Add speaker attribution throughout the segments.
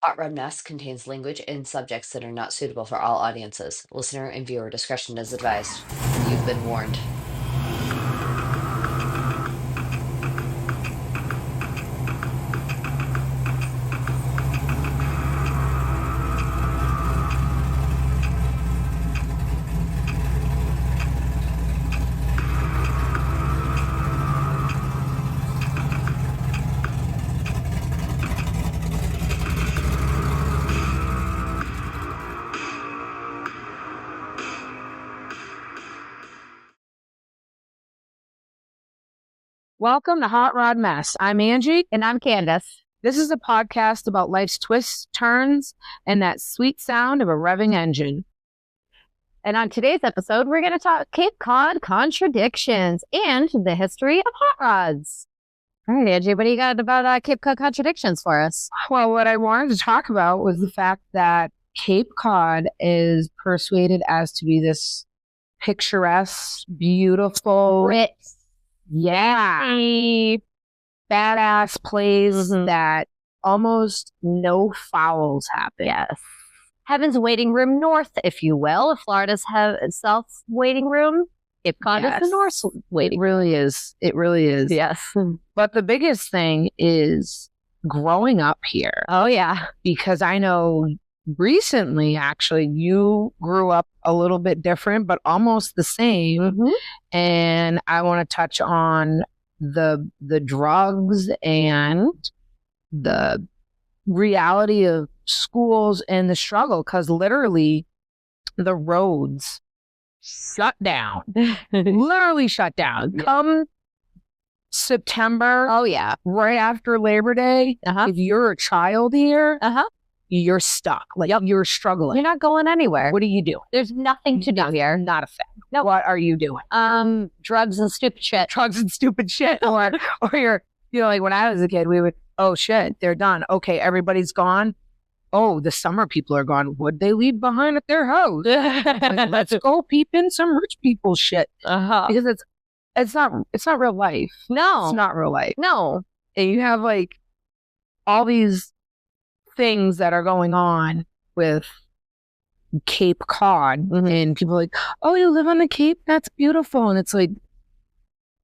Speaker 1: Hot Rod Mess contains language and subjects that are not suitable for all audiences. Listener and viewer discretion is advised. You've been warned.
Speaker 2: Welcome to Hot Rod Mess. I'm Angie.
Speaker 3: And I'm Candice.
Speaker 2: This is a podcast about life's twists, turns, and that sweet sound of a revving engine.
Speaker 3: And on today's episode, we're going to talk Cape Cod contradictions and the history of hot rods. All right, Angie, what do you got about Cape Cod contradictions for us?
Speaker 2: Well, what I wanted to talk about was the fact that Cape Cod is persuaded as to be this picturesque, beautiful,
Speaker 3: Rich.
Speaker 2: badass place that almost no fouls happen.
Speaker 3: Yes. Heaven's waiting room north, if you will. Florida's itself waiting room. Cape Cod is the north waiting room.
Speaker 2: It really is. It really is.
Speaker 3: Yes.
Speaker 2: But the biggest thing is growing up here.
Speaker 3: Oh, yeah.
Speaker 2: Because I know recently, actually, you grew up a little bit different, but almost the same.
Speaker 3: Mm-hmm.
Speaker 2: And I want to touch on the drugs and the reality of schools and the struggle, because literally the roads shut down. Literally shut down. Come September.
Speaker 3: Oh, yeah.
Speaker 2: Right after Labor Day. If you're a child here, you're stuck. Like, you're struggling.
Speaker 3: You're not going anywhere.
Speaker 2: What do you do?
Speaker 3: There's nothing to do here.
Speaker 2: Not a thing.
Speaker 3: No.
Speaker 2: What are you doing?
Speaker 3: Drugs and stupid shit.
Speaker 2: Drugs and stupid shit. Or you're, like when I was a kid, we would, oh shit, they're done. Okay, everybody's gone. Oh, the summer people are gone. What'd they leave behind at their house? Like, let's go peep in some rich people's shit. Because it's not real life.
Speaker 3: No.
Speaker 2: It's not real life.
Speaker 3: No.
Speaker 2: And you have like all these things that are going on with Cape Cod, and people are like, oh, you live on the Cape? That's beautiful. And it's like,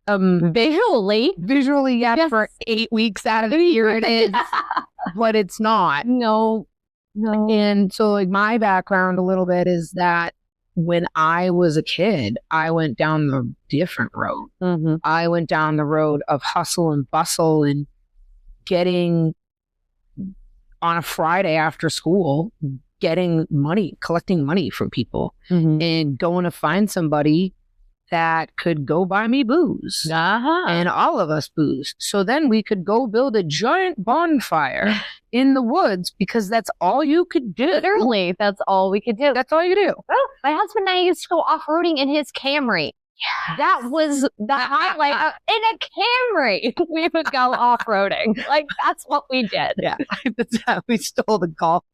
Speaker 3: visually,
Speaker 2: yes. For 8 weeks out of the year it is, but it's not.
Speaker 3: No.
Speaker 2: And so like my background a little bit is that when I was a kid, I went down the different road. I went down the road of hustle and bustle and getting on a Friday after school, getting money, collecting money from people, and going to find somebody that could go buy me booze and all of us booze. So then we could go build a giant bonfire in the woods, because that's all you could do.
Speaker 3: Literally, that's all we could do.
Speaker 2: That's all you do.
Speaker 3: Well, my husband and I used to go off-roading in his Camry. Yes. That was the highlight. In a Camry, we would go off-roading. Like, that's what we did.
Speaker 2: Yeah. We stole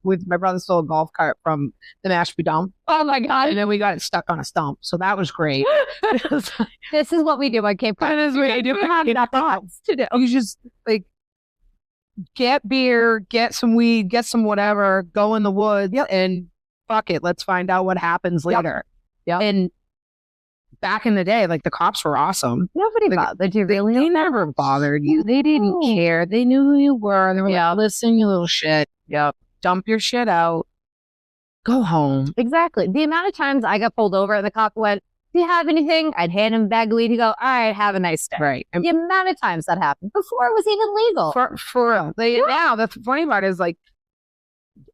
Speaker 2: my brother stole a golf cart from the Mashpee dump.
Speaker 3: Oh my God.
Speaker 2: And then we got it stuck on a stump. So that was great.
Speaker 3: This is what we do on Cape Cod.
Speaker 2: That is what we do.
Speaker 3: We have nothing else to do.
Speaker 2: You just like get beer, get some weed, get some whatever, go in the woods, and fuck it. Let's find out what happens later.
Speaker 3: Yep.
Speaker 2: And back in the day, like, the cops were awesome.
Speaker 3: Nobody bothered you, really.
Speaker 2: They never bothered you. They didn't care. They knew who you were. They were like, listen, you little shit.
Speaker 3: Yep.
Speaker 2: Dump your shit out. Go home.
Speaker 3: Exactly. The amount of times I got pulled over and the cop went, do you have anything? I'd hand him a bag of weed. He'd go, all right, have a nice day.
Speaker 2: Right.
Speaker 3: The amount of times that happened before it was even legal.
Speaker 2: For real. Now, the funny part is, like,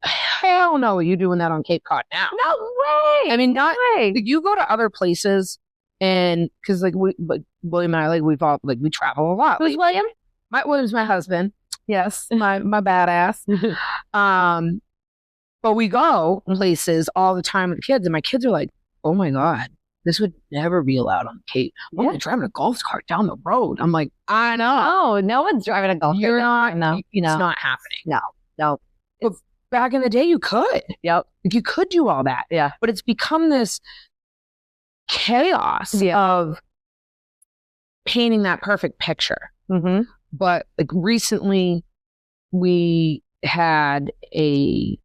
Speaker 2: hell no, are you doing that on Cape Cod now?
Speaker 3: No way.
Speaker 2: I mean, not way. Like, you go to other places. And because William and I, like, we travel a lot.
Speaker 3: Who's William?
Speaker 2: William's my husband. Yes, my badass. But we go places all the time with kids, and my kids are like, "Oh my God, this would never be allowed on the Cape. Oh, they're driving a golf cart down the road." I'm like, I know.
Speaker 3: Oh, no one's driving a golf cart.
Speaker 2: You're not.
Speaker 3: No,
Speaker 2: it's not happening.
Speaker 3: No.
Speaker 2: But back in the day, you could.
Speaker 3: Yep.
Speaker 2: You could do all that.
Speaker 3: Yeah.
Speaker 2: But it's become this chaos of painting that perfect picture. But like recently we had a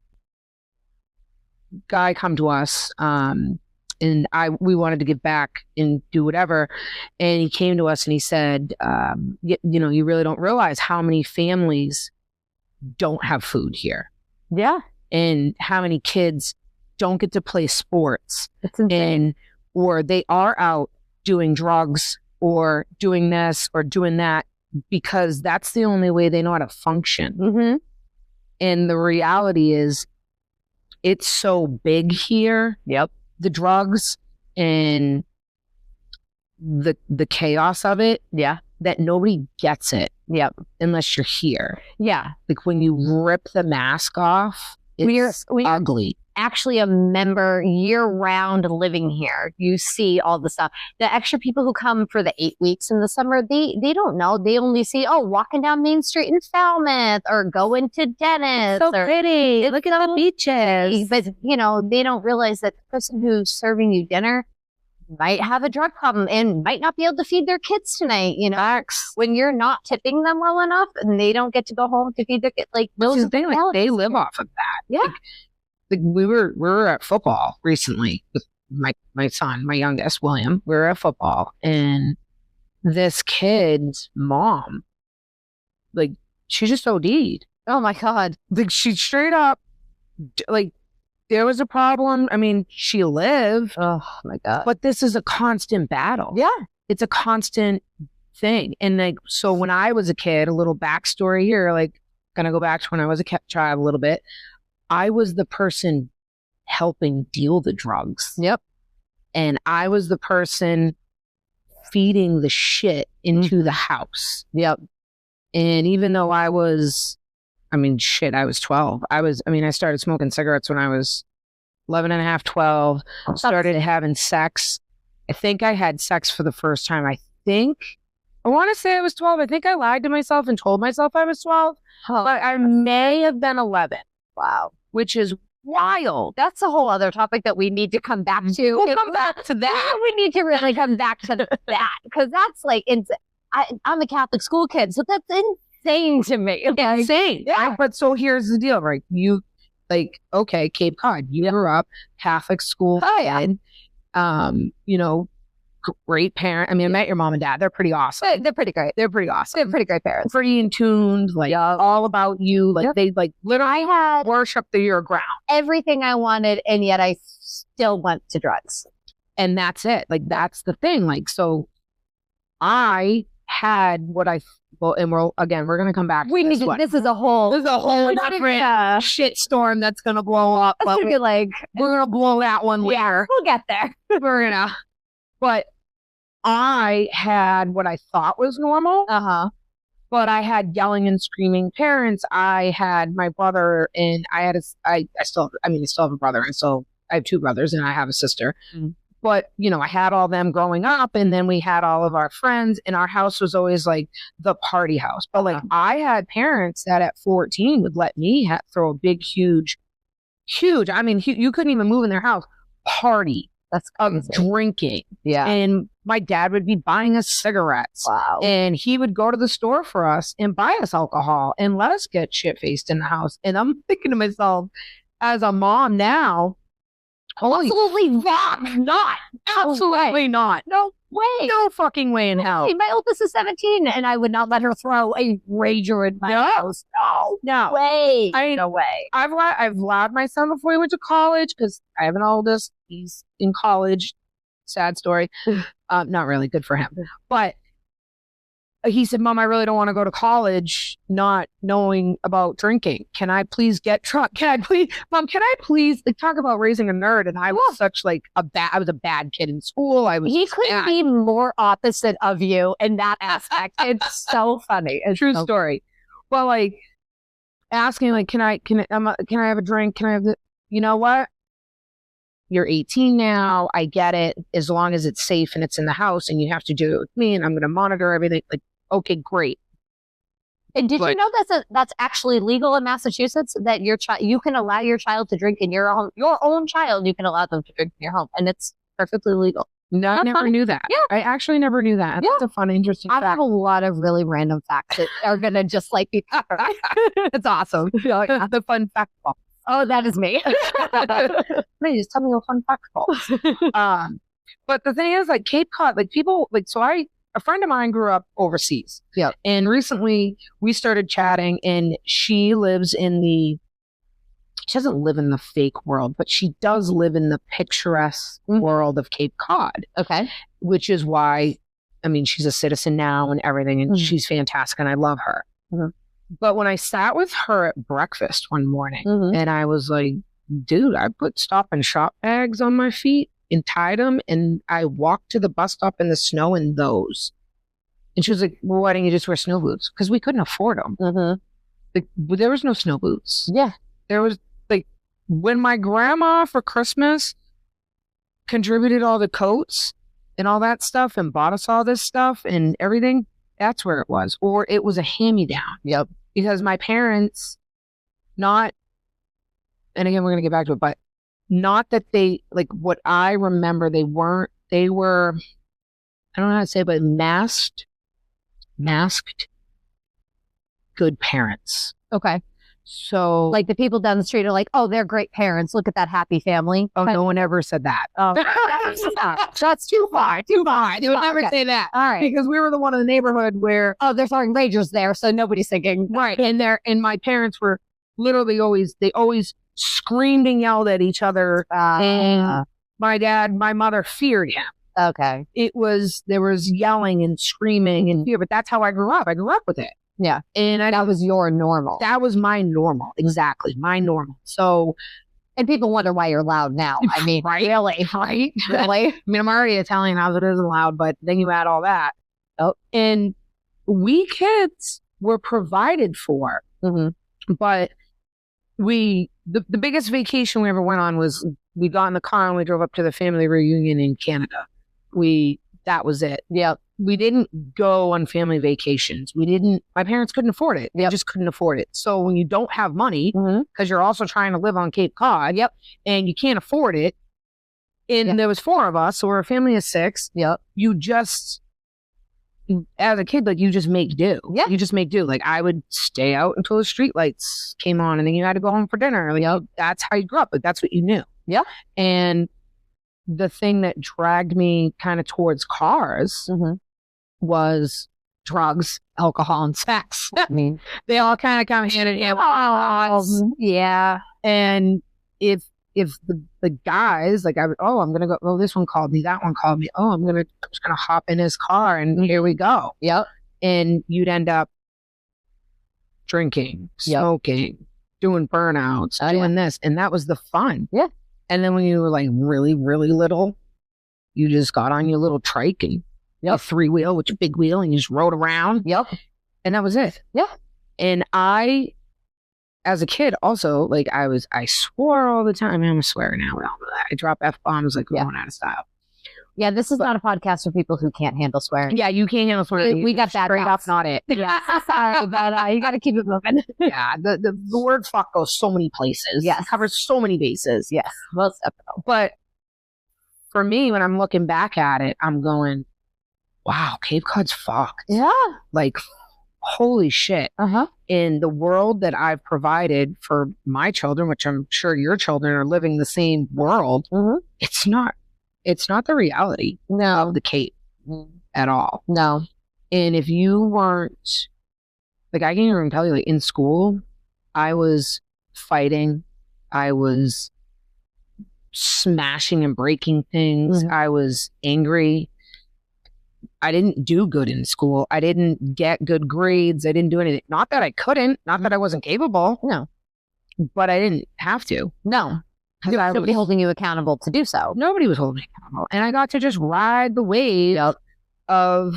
Speaker 2: guy come to us, and we wanted to give back and do whatever. And he came to us and he said, you really don't realize how many families don't have food here.
Speaker 3: Yeah.
Speaker 2: And how many kids don't get to play sports.
Speaker 3: It's insane.
Speaker 2: Or they are out doing drugs or doing this or doing that because that's the only way they know how to function.
Speaker 3: Mm-hmm.
Speaker 2: And the reality is it's so big here.
Speaker 3: Yep.
Speaker 2: The drugs and the chaos of it.
Speaker 3: Yeah.
Speaker 2: That nobody gets it.
Speaker 3: Yep.
Speaker 2: Unless you're here.
Speaker 3: Yeah.
Speaker 2: Like when you rip the mask off, it's ugly.
Speaker 3: Actually a member year-round living here, you see all the stuff. The extra people who come for the 8 weeks in the summer, they don't know. They only see, walking down Main Street in Falmouth or going to Dennis.
Speaker 2: So pretty. Look at all the beaches.
Speaker 3: But, they don't realize that the person who's serving you dinner might have a drug problem and might not be able to feed their kids tonight. When you're not tipping them well enough and they don't get to go home to feed their kids, those
Speaker 2: things, they live off of that.
Speaker 3: Yeah.
Speaker 2: We were at football recently with my son, my youngest, William. We were at football and this kid's mom, she just OD'd.
Speaker 3: Oh my God.
Speaker 2: She straight up, there was a problem. I mean, she lived.
Speaker 3: Oh my God.
Speaker 2: But this is a constant battle.
Speaker 3: Yeah.
Speaker 2: It's a constant thing. And so when I was a kid, a little backstory here, gonna go back to when I was a child a little bit. I was the person helping deal the drugs.
Speaker 3: Yep.
Speaker 2: And I was the person feeding the shit into the house.
Speaker 3: Yep.
Speaker 2: And even though I was 12. I started smoking cigarettes when I was 11 and a half, 12. Started having sex. I think I had sex for the first time. I want to say I was 12. I think I lied to myself and told myself I was 12.
Speaker 3: Oh.
Speaker 2: But I may have been 11.
Speaker 3: Wow.
Speaker 2: Which is wild.
Speaker 3: That's a whole other topic that we need to come back to.
Speaker 2: We'll come back to that.
Speaker 3: We need to really come back to that because that's I'm a Catholic school kid, so that's insane to me.
Speaker 2: Insane.
Speaker 3: Yeah.
Speaker 2: But so here's the deal, right? You Cape Cod, you grew up Catholic school.
Speaker 3: Oh yeah.
Speaker 2: Great parent. I met your mom and dad. They're pretty awesome.
Speaker 3: They're pretty great.
Speaker 2: They're pretty awesome.
Speaker 3: They're pretty great parents.
Speaker 2: Pretty in tuned, all about you. They literally
Speaker 3: I had
Speaker 2: worship your ground.
Speaker 3: Everything I wanted, and yet I still went to drugs.
Speaker 2: And that's it. That's the thing. So I had what and we're going to come back to this one.
Speaker 3: This is a whole
Speaker 2: different shit storm that's going to blow up. But we're going to blow that one later.
Speaker 3: Yeah, we'll get there.
Speaker 2: But I had what I thought was normal. But I had yelling and screaming parents. I had my brother, and I still have a brother, and so I have 2 brothers, and I have a sister. Mm. But, I had all them growing up, and then we had all of our friends, and our house was always the party house. But I had parents that at 14 would let me throw a big, huge, you couldn't even move in their house, party.
Speaker 3: That's crazy.
Speaker 2: Drinking. Yeah. And my dad would be buying us cigarettes.
Speaker 3: Wow.
Speaker 2: And he would go to the store for us and buy us alcohol and let us get shit-faced in the house. And I'm thinking to myself, as a mom now,
Speaker 3: absolutely not.
Speaker 2: Absolutely not.
Speaker 3: No way.
Speaker 2: No fucking way in hell.
Speaker 3: My oldest is 17, and I would not let her throw a rager in my house. No way.
Speaker 2: No way. I've allowed my son before he went to college because I have an oldest. He's in college. Sad story. Not really good for him. But he said, Mom, I really don't want to go to college not knowing about drinking. Can I please get drunk? Mom, can I please talk about raising a nerd? And I was such I was a bad kid in school.
Speaker 3: He couldn't be more opposite of you in that aspect. It's so funny. It's
Speaker 2: true story. Well, asking can I have a drink? Can I have you know what? You're 18 now. I get it. As long as it's safe and it's in the house and you have to do it with me and I'm going to monitor everything. Okay, great.
Speaker 3: And did you know that's actually legal in Massachusetts, that you can allow your child to drink in your own child, you can allow them to drink in your home, and it's perfectly legal.
Speaker 2: No, I
Speaker 3: That's
Speaker 2: never
Speaker 3: funny.
Speaker 2: knew that.
Speaker 3: Yeah.
Speaker 2: I actually never knew that.
Speaker 3: Yeah.
Speaker 2: That's a fun, interesting
Speaker 3: I
Speaker 2: fact.
Speaker 3: have a lot of really random facts that are going to just like be
Speaker 2: That's awesome. The fun fact box.
Speaker 3: oh, that is me.
Speaker 2: Please tell me a fun fact box. But the thing is, like Cape Cod, like people, like a friend of mine grew up overseas.
Speaker 3: Yep.
Speaker 2: And recently we started chatting, and she doesn't live in the fake world, but she does live in the picturesque world of Cape Cod.
Speaker 3: Okay.
Speaker 2: Which is why, I mean, she's a citizen now and everything, and she's fantastic, and I love her. But when I sat with her at breakfast one morning, and I was like, dude, I put Stop and Shop bags on my feet and tied them, and I walked to the bus stop in the snow in those. And she was like, well, why didn't you just wear snow boots? Because we couldn't afford them. Like, there was no snow boots.
Speaker 3: Yeah.
Speaker 2: There was, like, when my grandma for Christmas contributed all the coats and all that stuff and bought us all this stuff and everything, that's where it was. Or it was a hand-me-down.
Speaker 3: Yep.
Speaker 2: Because my parents, and again, we're going to get back to it, but not that they, like, what I remember, they were, I don't know how to say it, but masked good parents.
Speaker 3: Okay.
Speaker 2: So,
Speaker 3: Like the people down the street are like, oh, they're great parents. Look at that happy family.
Speaker 2: oh, no one ever said that.
Speaker 3: Oh, that's too far.
Speaker 2: Too far. They would never
Speaker 3: Okay.
Speaker 2: say that.
Speaker 3: All right.
Speaker 2: Because we were the one in the neighborhood where,
Speaker 3: Oh, they're throwing ragers there, so nobody's thinking.
Speaker 2: right, and my parents were literally they always screamed and yelled at each other. And my mother feared him.
Speaker 3: Okay.
Speaker 2: There was yelling and screaming and fear, but that's how I grew up. I grew up with it.
Speaker 3: Yeah.
Speaker 2: And
Speaker 3: That was your normal.
Speaker 2: that was my normal. Exactly. My normal. So,
Speaker 3: And people wonder why you're loud now. I mean,
Speaker 2: right?
Speaker 3: really?
Speaker 2: Right?
Speaker 3: Really?
Speaker 2: I mean, I'm already Italian house. It isn't loud, but then you add all that.
Speaker 3: Oh.
Speaker 2: And we kids were provided for, but the biggest vacation we ever went on was we got in the car and we drove up to the family reunion in Canada. That was it.
Speaker 3: Yep.
Speaker 2: We didn't go on family vacations. My parents couldn't afford it. They just couldn't afford it. So when you don't have money, because you're also trying to live on Cape Cod, and you can't afford it, and there was 4 of us, so we're a family of 6, you just, as a kid, like, you just make do.
Speaker 3: Yeah.
Speaker 2: You just make do. Like, I would stay out until the street lights came on, and then you had to go home for dinner. Like, that's how you grew up. Like, that's what you knew.
Speaker 3: Yeah.
Speaker 2: And the thing that dragged me kind of towards cars was drugs, alcohol, and sex.
Speaker 3: I mean,
Speaker 2: They all kind of come hand in hand.
Speaker 3: yeah.
Speaker 2: And if the guys, like, I'm gonna go, oh, this one called me, that one called me, oh, I'm just gonna hop in his car and here we go.
Speaker 3: Yep.
Speaker 2: And you'd end up drinking, smoking, doing burnouts, doing this, and that was the fun.
Speaker 3: Yeah.
Speaker 2: And then when you were like really, really little, you just got on your little trike and your 3-wheel with your big wheel and you just rode around.
Speaker 3: Yep.
Speaker 2: And that was it.
Speaker 3: Yeah.
Speaker 2: And I, as a kid, also, like, I swore all the time. I'm a swearer now. I drop F-bombs like going out of style.
Speaker 3: Yeah, this is not a podcast for people who can't handle swearing.
Speaker 2: Yeah, you can't handle swearing.
Speaker 3: We got that
Speaker 2: straight up, not it.
Speaker 3: Yeah, sorry, but you got to keep it moving.
Speaker 2: Yeah, the word fuck goes so many places.
Speaker 3: Yes.
Speaker 2: It covers so many bases.
Speaker 3: Yes, most definitely.
Speaker 2: But for me, when I'm looking back at it, I'm going, wow, Cape Cod's fucked.
Speaker 3: Yeah.
Speaker 2: Like, holy shit. In the world that I've provided for my children, which I'm sure your children are living the same world, it's not the reality of the Cape at all.
Speaker 3: No.
Speaker 2: And if you weren't, like, I can even tell you, like, in school, I was fighting. I was smashing and breaking things. I was angry. I didn't do good in school. I didn't get good grades. I didn't do anything. Not that I couldn't, not that I wasn't capable.
Speaker 3: No.
Speaker 2: But I didn't have to.
Speaker 3: No. Nobody holding you accountable to do so.
Speaker 2: Nobody was holding me accountable. And I got to just ride the wave of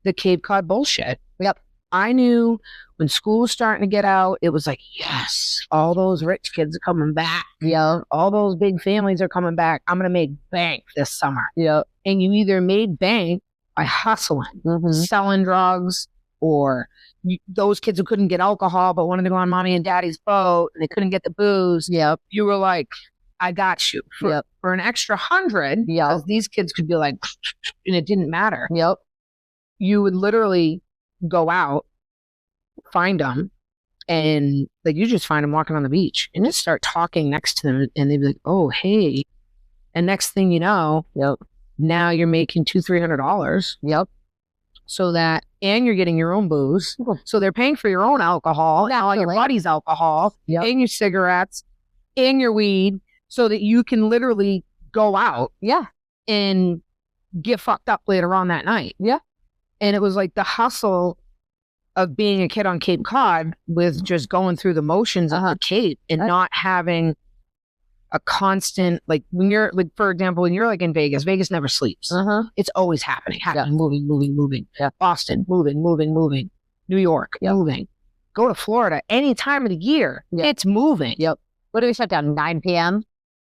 Speaker 2: the Cape Cod bullshit.
Speaker 3: Yep.
Speaker 2: I knew when school was starting to get out, it was like, yes, all those rich kids are coming back.
Speaker 3: Yeah.
Speaker 2: All those big families are coming back. I'm going to make bank this summer.
Speaker 3: Yeah.
Speaker 2: And you either made bank by hustling, selling drugs, or those kids who couldn't get alcohol but wanted to go on mommy and daddy's boat and they couldn't get the booze.
Speaker 3: Yep.
Speaker 2: You were like, I got you. For an extra 100, because these kids could be like, and it didn't matter. You would literally go out, find them, and like you just find them walking on the beach and just start talking next to them, and they'd be like, oh, hey. And next thing you know, now you're making $200-$300. So that, and you're getting your own booze. So they're paying for your own alcohol, now your buddy's alcohol, and your cigarettes, and your weed, so that you can literally go out and get fucked up later on that night. And it was like the hustle of being a kid on Cape Cod with just going through the motions of the Cape and not having a constant, like when you're like, for example, when you're like in Vegas never sleeps. It's always happening, moving. Boston, moving. New York, moving. Go to Florida any time of the year, it's moving.
Speaker 3: What do we shut down? 9 p.m.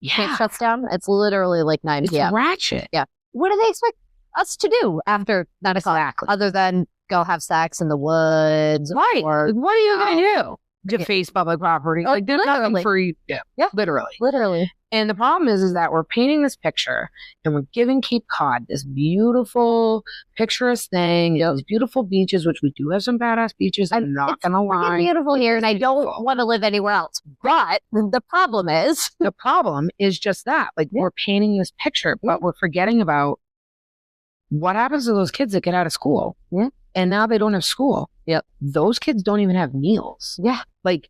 Speaker 3: Can't shuts down. It's literally like 9 p.m.
Speaker 2: It's ratchet.
Speaker 3: What do they expect us to do after 9 o'clock? Other than go have sex in the woods, or
Speaker 2: what are you gonna do? Deface public property. Like there's nothing for you to do. Literally. And the problem is that we're painting this picture and we're giving Cape Cod this beautiful, picturesque thing, these beautiful beaches, which we do have some badass beaches. I'm not gonna lie.
Speaker 3: It's beautiful here, and I don't want to live anywhere else. But the problem is just that. Like we're painting this picture, but we're forgetting about what happens to those kids that get out of school. And now they don't have school. Those kids don't even have meals. Like,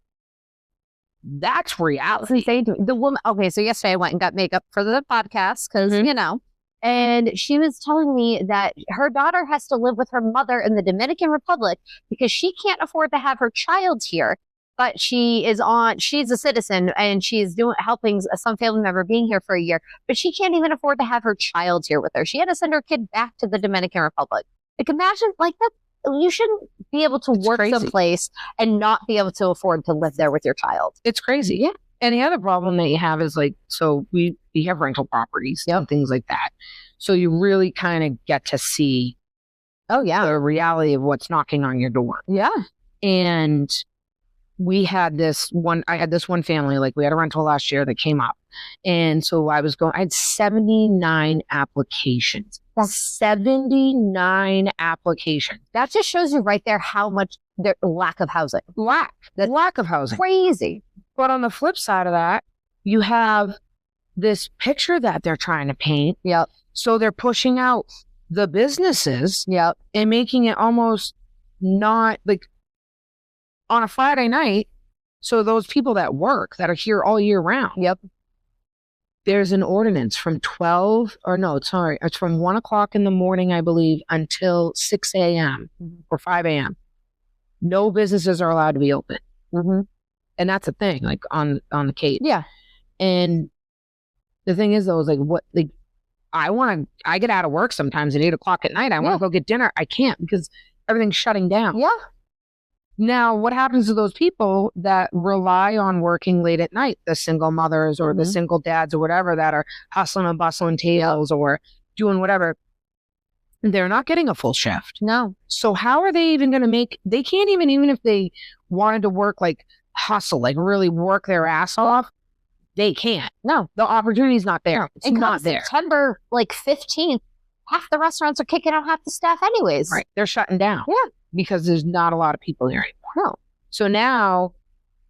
Speaker 3: that's reality. The woman, okay, so yesterday I went and got makeup for the podcast because, you know, and she was telling me that her daughter has to live with her mother in the Dominican Republic because she can't afford to have her child here. But she's a citizen and she's helping some family member being here for a year, but she can't even afford to have her child here with her. She had to send her kid back to the Dominican Republic. Like, imagine, like, that. You shouldn't be able to work someplace and not be able to afford to live there with your child.
Speaker 2: It's crazy. And the other problem that you have is like, so we have rental properties and things like that. So you really kind of get to see the reality of what's knocking on your door. And I had this one family, like we had a rental last year that came up. And so I had 79 applications. 79 applications.
Speaker 3: That just shows you right there how much the lack of housing.
Speaker 2: Lack of housing.
Speaker 3: Crazy.
Speaker 2: But on the flip side of that, you have this picture that they're trying to paint. So they're pushing out the businesses and making it almost not like on a Friday night. So those people that work that are here all year round. There's an ordinance from it's from 1 o'clock in the morning, I believe, until 6 a.m. or 5 a.m. No businesses are allowed to be open. And that's a thing, like on the Cape. And the thing is, though, is like I get out of work sometimes at 8 o'clock at night. I want to go get dinner. I can't because everything's shutting down. Now, what happens to those people that rely on working late at night, the single mothers or the single dads or whatever that are hustling and bustling tails or doing whatever? They're not getting a full shift.
Speaker 3: No.
Speaker 2: So how are they even going to they can't even if they wanted to work, like hustle, like really work their ass off, they can't.
Speaker 3: No.
Speaker 2: The opportunity's not there. It's not there.
Speaker 3: September, like 15th, half the restaurants are kicking out half the staff anyways.
Speaker 2: Right. They're shutting down. Because there's not a lot of people here anymore.
Speaker 3: No.
Speaker 2: So now,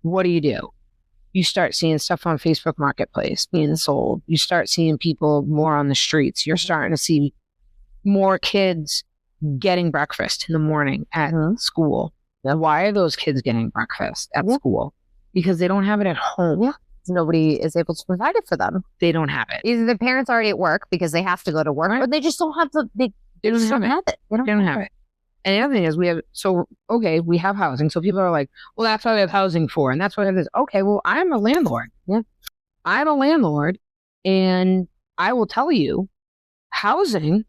Speaker 2: what do? You start seeing stuff on Facebook Marketplace being sold. You start seeing people more on the streets. You're starting to see more kids getting breakfast in the morning at school. Now, why are those kids getting breakfast at school? Because they don't have it at home.
Speaker 3: Nobody is able to provide it for them.
Speaker 2: They don't have it.
Speaker 3: Either the parents are already at work because they have to go to work, or they just don't have they don't have it. They don't have it.
Speaker 2: And the other thing is we have housing. So people are like, well, that's what we have housing for. And that's why I have this. Okay, well, I'm a landlord. I'm a landlord. And I will tell you, housing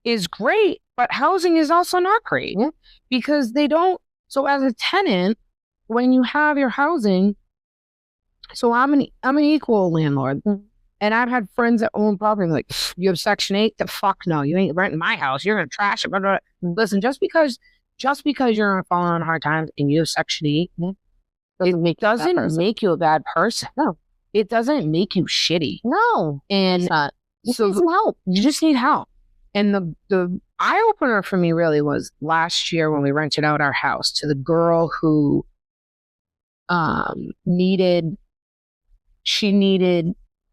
Speaker 2: is great, but housing is also not great because they don't. So as a tenant, when you have your housing, so I'm an equal landlord. And I've had friends that own property like, you have Section 8? The fuck no, you ain't renting my house. You're going to trash it. Blah, blah, blah. Listen, just because you're falling on hard times and you have Section 8, it doesn't make you a bad person.
Speaker 3: No.
Speaker 2: it doesn't make you shitty.
Speaker 3: No,
Speaker 2: And
Speaker 3: it's not. You
Speaker 2: so
Speaker 3: need some help.
Speaker 2: you just need help. And the eye opener for me really was last year when we rented out our house to the girl who needed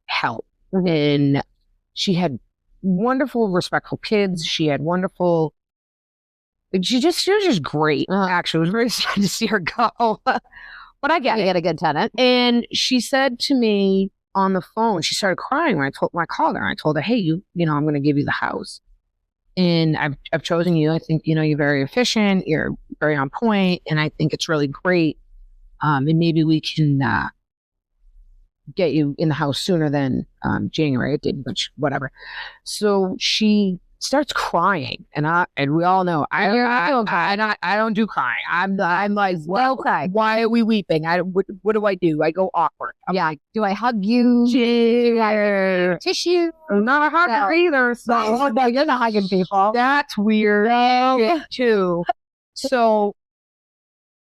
Speaker 2: help. And she had wonderful, respectful kids. She had wonderful, she was just great. Actually, it was very sad to see her go. But I get
Speaker 3: You
Speaker 2: it.
Speaker 3: get a good tenant.
Speaker 2: And she said to me on the phone, she started crying when I called her. I told her, hey, you know, I'm going to give you the house. And I've chosen you. I think, you know, you're very efficient. You're very on point. And I think it's really great. And maybe we can get you in the house sooner than January. It did, but whatever. So she starts crying, and we all know I don't do crying. I'm like, well,
Speaker 3: Okay.
Speaker 2: why are we weeping? What do I do? I go awkward. I'm like,
Speaker 3: Do I hug you? Tissue?
Speaker 2: I'm not a hugger
Speaker 3: No.
Speaker 2: either. So
Speaker 3: No, you're not hugging people.
Speaker 2: that's weird shit, too. So,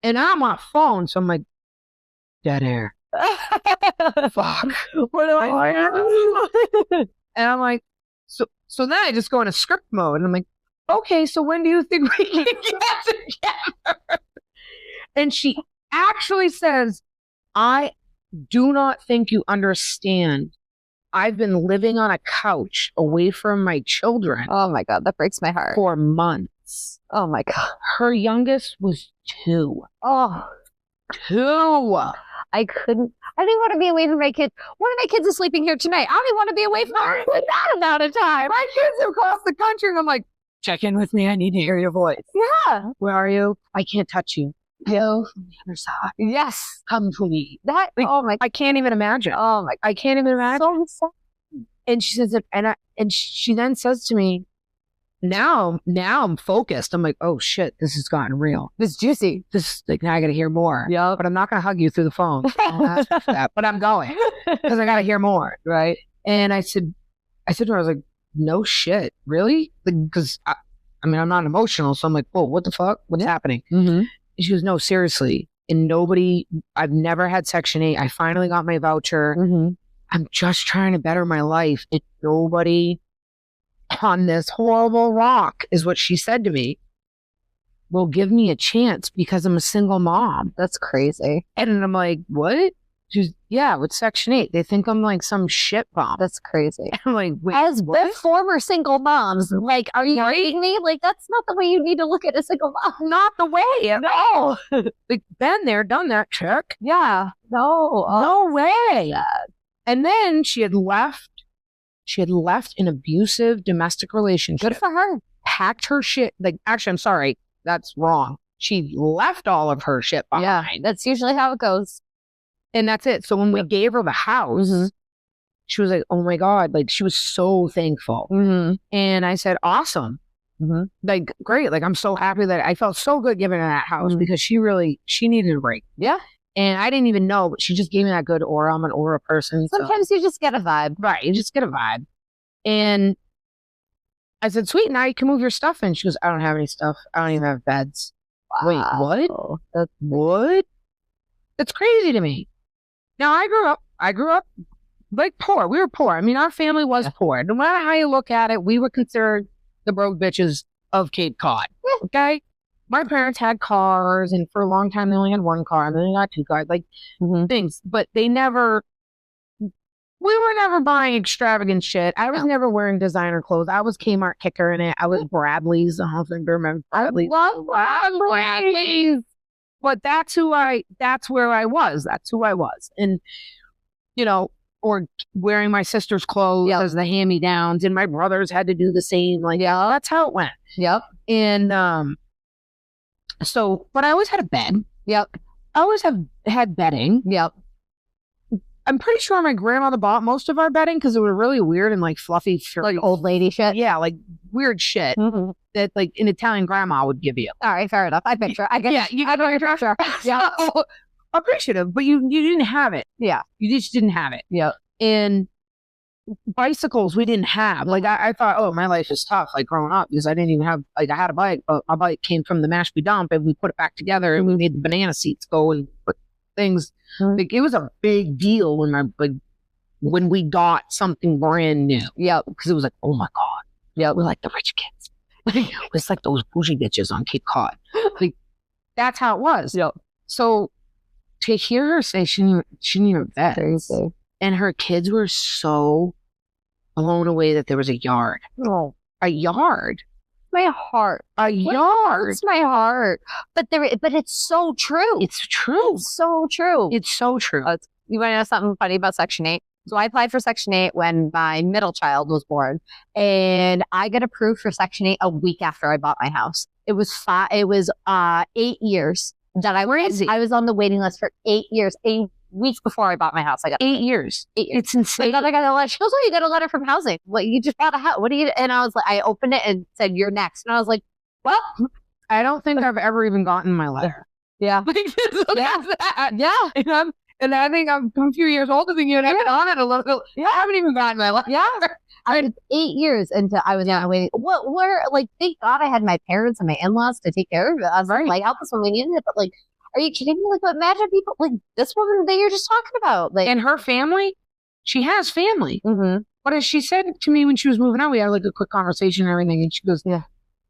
Speaker 2: and I'm on phone, so I'm like, dead air. Fuck. What do I do? And I'm like, so then I just go into script mode, and I'm like, okay, so when do you think we can get together? And she actually says, I do not think you understand. I've been living on a couch away from my children
Speaker 3: Oh my God, that breaks my heart.
Speaker 2: for months.
Speaker 3: Oh my God.
Speaker 2: Her youngest was 2.
Speaker 3: Oh,
Speaker 2: 2.
Speaker 3: I couldn't. I didn't want to be away from my kids. One of my kids is sleeping here tonight. I don't even want to be away from her for that amount of time.
Speaker 2: My kids are across the country, and I'm like, check in with me. I need to hear your voice.
Speaker 3: Yeah.
Speaker 2: Where are you? I can't touch you. Go from the other side.
Speaker 3: Yes.
Speaker 2: Come to me.
Speaker 3: That.
Speaker 2: Like,
Speaker 3: Oh my.
Speaker 2: I can't even imagine.
Speaker 3: Oh my.
Speaker 2: I can't even imagine.
Speaker 3: So sad.
Speaker 2: And she says it, and she then says to me, now I'm focused. I'm like, oh shit, this has gotten real.
Speaker 3: It's juicy.
Speaker 2: This, like, now I got to hear more.
Speaker 3: Yeah.
Speaker 2: But I'm not going to hug you through the phone. Don't ask for that. But I'm going because I got to hear more.
Speaker 3: Right.
Speaker 2: And I said to her, I was like, no shit, really? Because I mean, I'm not emotional, so I'm like, whoa, what the fuck? What's happening?
Speaker 3: Mm-hmm.
Speaker 2: And she goes, no, seriously. And I've never had Section 8. I finally got my voucher.
Speaker 3: Mm-hmm.
Speaker 2: I'm just trying to better my life. And nobody on this horrible rock, is what she said to me, will give me a chance because I'm a single mom.
Speaker 3: That's crazy.
Speaker 2: And I'm like, what? She's, yeah, with Section 8. They think I'm like some shit bomb.
Speaker 3: That's crazy.
Speaker 2: I'm like, wait,
Speaker 3: As
Speaker 2: what?
Speaker 3: former single moms, like, are you kidding me? Like, that's not the way you need to look at a single mom.
Speaker 2: Not the way.
Speaker 3: No.
Speaker 2: Like, been there, done that, check.
Speaker 3: Yeah. No.
Speaker 2: No way. And then she had left an abusive domestic relationship.
Speaker 3: Good for her.
Speaker 2: Packed her shit. Like, actually, I'm sorry. That's wrong. She left all of her shit
Speaker 3: Yeah.
Speaker 2: behind.
Speaker 3: That's usually how it goes.
Speaker 2: And that's it. So when we gave her the house,
Speaker 3: Mhm.
Speaker 2: she was like, oh my God. Like, she was so thankful.
Speaker 3: Mm-hmm.
Speaker 2: And I said, awesome.
Speaker 3: Mhm.
Speaker 2: Like, great. Like, I'm so happy that I felt so good giving her that house
Speaker 3: Mhm.
Speaker 2: because she needed a break.
Speaker 3: Yeah.
Speaker 2: And I didn't even know, but she just gave me that good aura. I'm an aura person. So.
Speaker 3: Sometimes you just get a vibe.
Speaker 2: Right. You just get a vibe. And I said, sweet, now you can move your stuff in. She goes, I don't have any stuff. I don't even have beds. Wait, what?
Speaker 3: Wow. That's
Speaker 2: What? That's crazy to me. Now, I grew up like poor. We were poor. I mean, our family was poor. No matter how you look at it, we were considered the broke bitches of Cape Cod. Okay? My parents had cars, and for a long time, they only had one car, and then they got 2 cars, like things. But we were never buying extravagant shit. I was never wearing designer clothes. I was Kmart kicker in it. I was Bradley's. I don't think I remember Bradley's.
Speaker 3: I love Bradley's.
Speaker 2: But that's where I was. That's who I was. And, you know, or wearing my sister's clothes as the hand-me-downs, and my brothers had to do the same. Like, yeah, that's how it went.
Speaker 3: Yep.
Speaker 2: And so, but I always had a bed.
Speaker 3: Yep.
Speaker 2: I always had bedding.
Speaker 3: Yep.
Speaker 2: I'm pretty sure my grandmother bought most of our bedding because it was really weird and like fluffy,
Speaker 3: Like old lady shit.
Speaker 2: yeah, like weird shit
Speaker 3: Mm-hmm.
Speaker 2: that like an Italian grandma would give you.
Speaker 3: All right, fair enough. I picture. I get.
Speaker 2: Yeah,
Speaker 3: I know you're sure. Yeah.
Speaker 2: So, appreciative, but you didn't have it.
Speaker 3: Yeah.
Speaker 2: You just didn't have it.
Speaker 3: Yep.
Speaker 2: And bicycles we didn't have. Like I thought, oh, my life is tough. Like growing up, because I didn't even have, like, I had a bike, but my bike came from the Mashpee dump, and we put it back together, and we made the banana seats go and put things.
Speaker 3: Mhm.
Speaker 2: Like, it was a big deal when my when we got something brand new.
Speaker 3: Yep.
Speaker 2: Because it was like, oh my God.
Speaker 3: Yeah.
Speaker 2: We're like the rich kids. It's like those bougie bitches on Cape Cod. Like, that's how it was.
Speaker 3: Yep.
Speaker 2: So to hear her say she didn't even vet.
Speaker 3: Crazy.
Speaker 2: And her kids were so blown away that there was a yard.
Speaker 3: Oh,
Speaker 2: A yard.
Speaker 3: my heart.
Speaker 2: A yard.
Speaker 3: Hurts my heart. But it's so true.
Speaker 2: It's true.
Speaker 3: It's so true.
Speaker 2: It's so true.
Speaker 3: You want to know something funny about Section 8? So I applied for Section 8 when my middle child was born, and I got approved for Section 8 a week after I bought my house. It was 8 years that I was on the waiting list for 8 years. 8 weeks before I bought my house. I got
Speaker 2: 8 years.
Speaker 3: 8 years.
Speaker 2: It's insane.
Speaker 3: I got a letter. She goes, "Oh, you got a letter from housing. What, you just bought a house? What do you?" And I was like, I opened it and said, "You're next." And I was like, "Well,
Speaker 2: I don't think I've ever even gotten my letter.
Speaker 3: yeah,
Speaker 2: Like, look
Speaker 3: Yeah.
Speaker 2: at that.
Speaker 3: yeah,
Speaker 2: And I think I'm a few years older than you, and I've been on it a little.
Speaker 3: Yeah.
Speaker 2: I haven't even gotten my letter.
Speaker 3: yeah." I mean, 8 years into I was on waiting. Like, thank God I had my parents and my in-laws to take care of it. I was like, help us when we needed it. But like, are you kidding me? Like, imagine people like this woman that you're just talking about. Like,
Speaker 2: And her family, she has family.
Speaker 3: mm-hmm.
Speaker 2: But as she said to me when she was moving out, we had like a quick conversation and everything, and she goes,
Speaker 3: Yeah.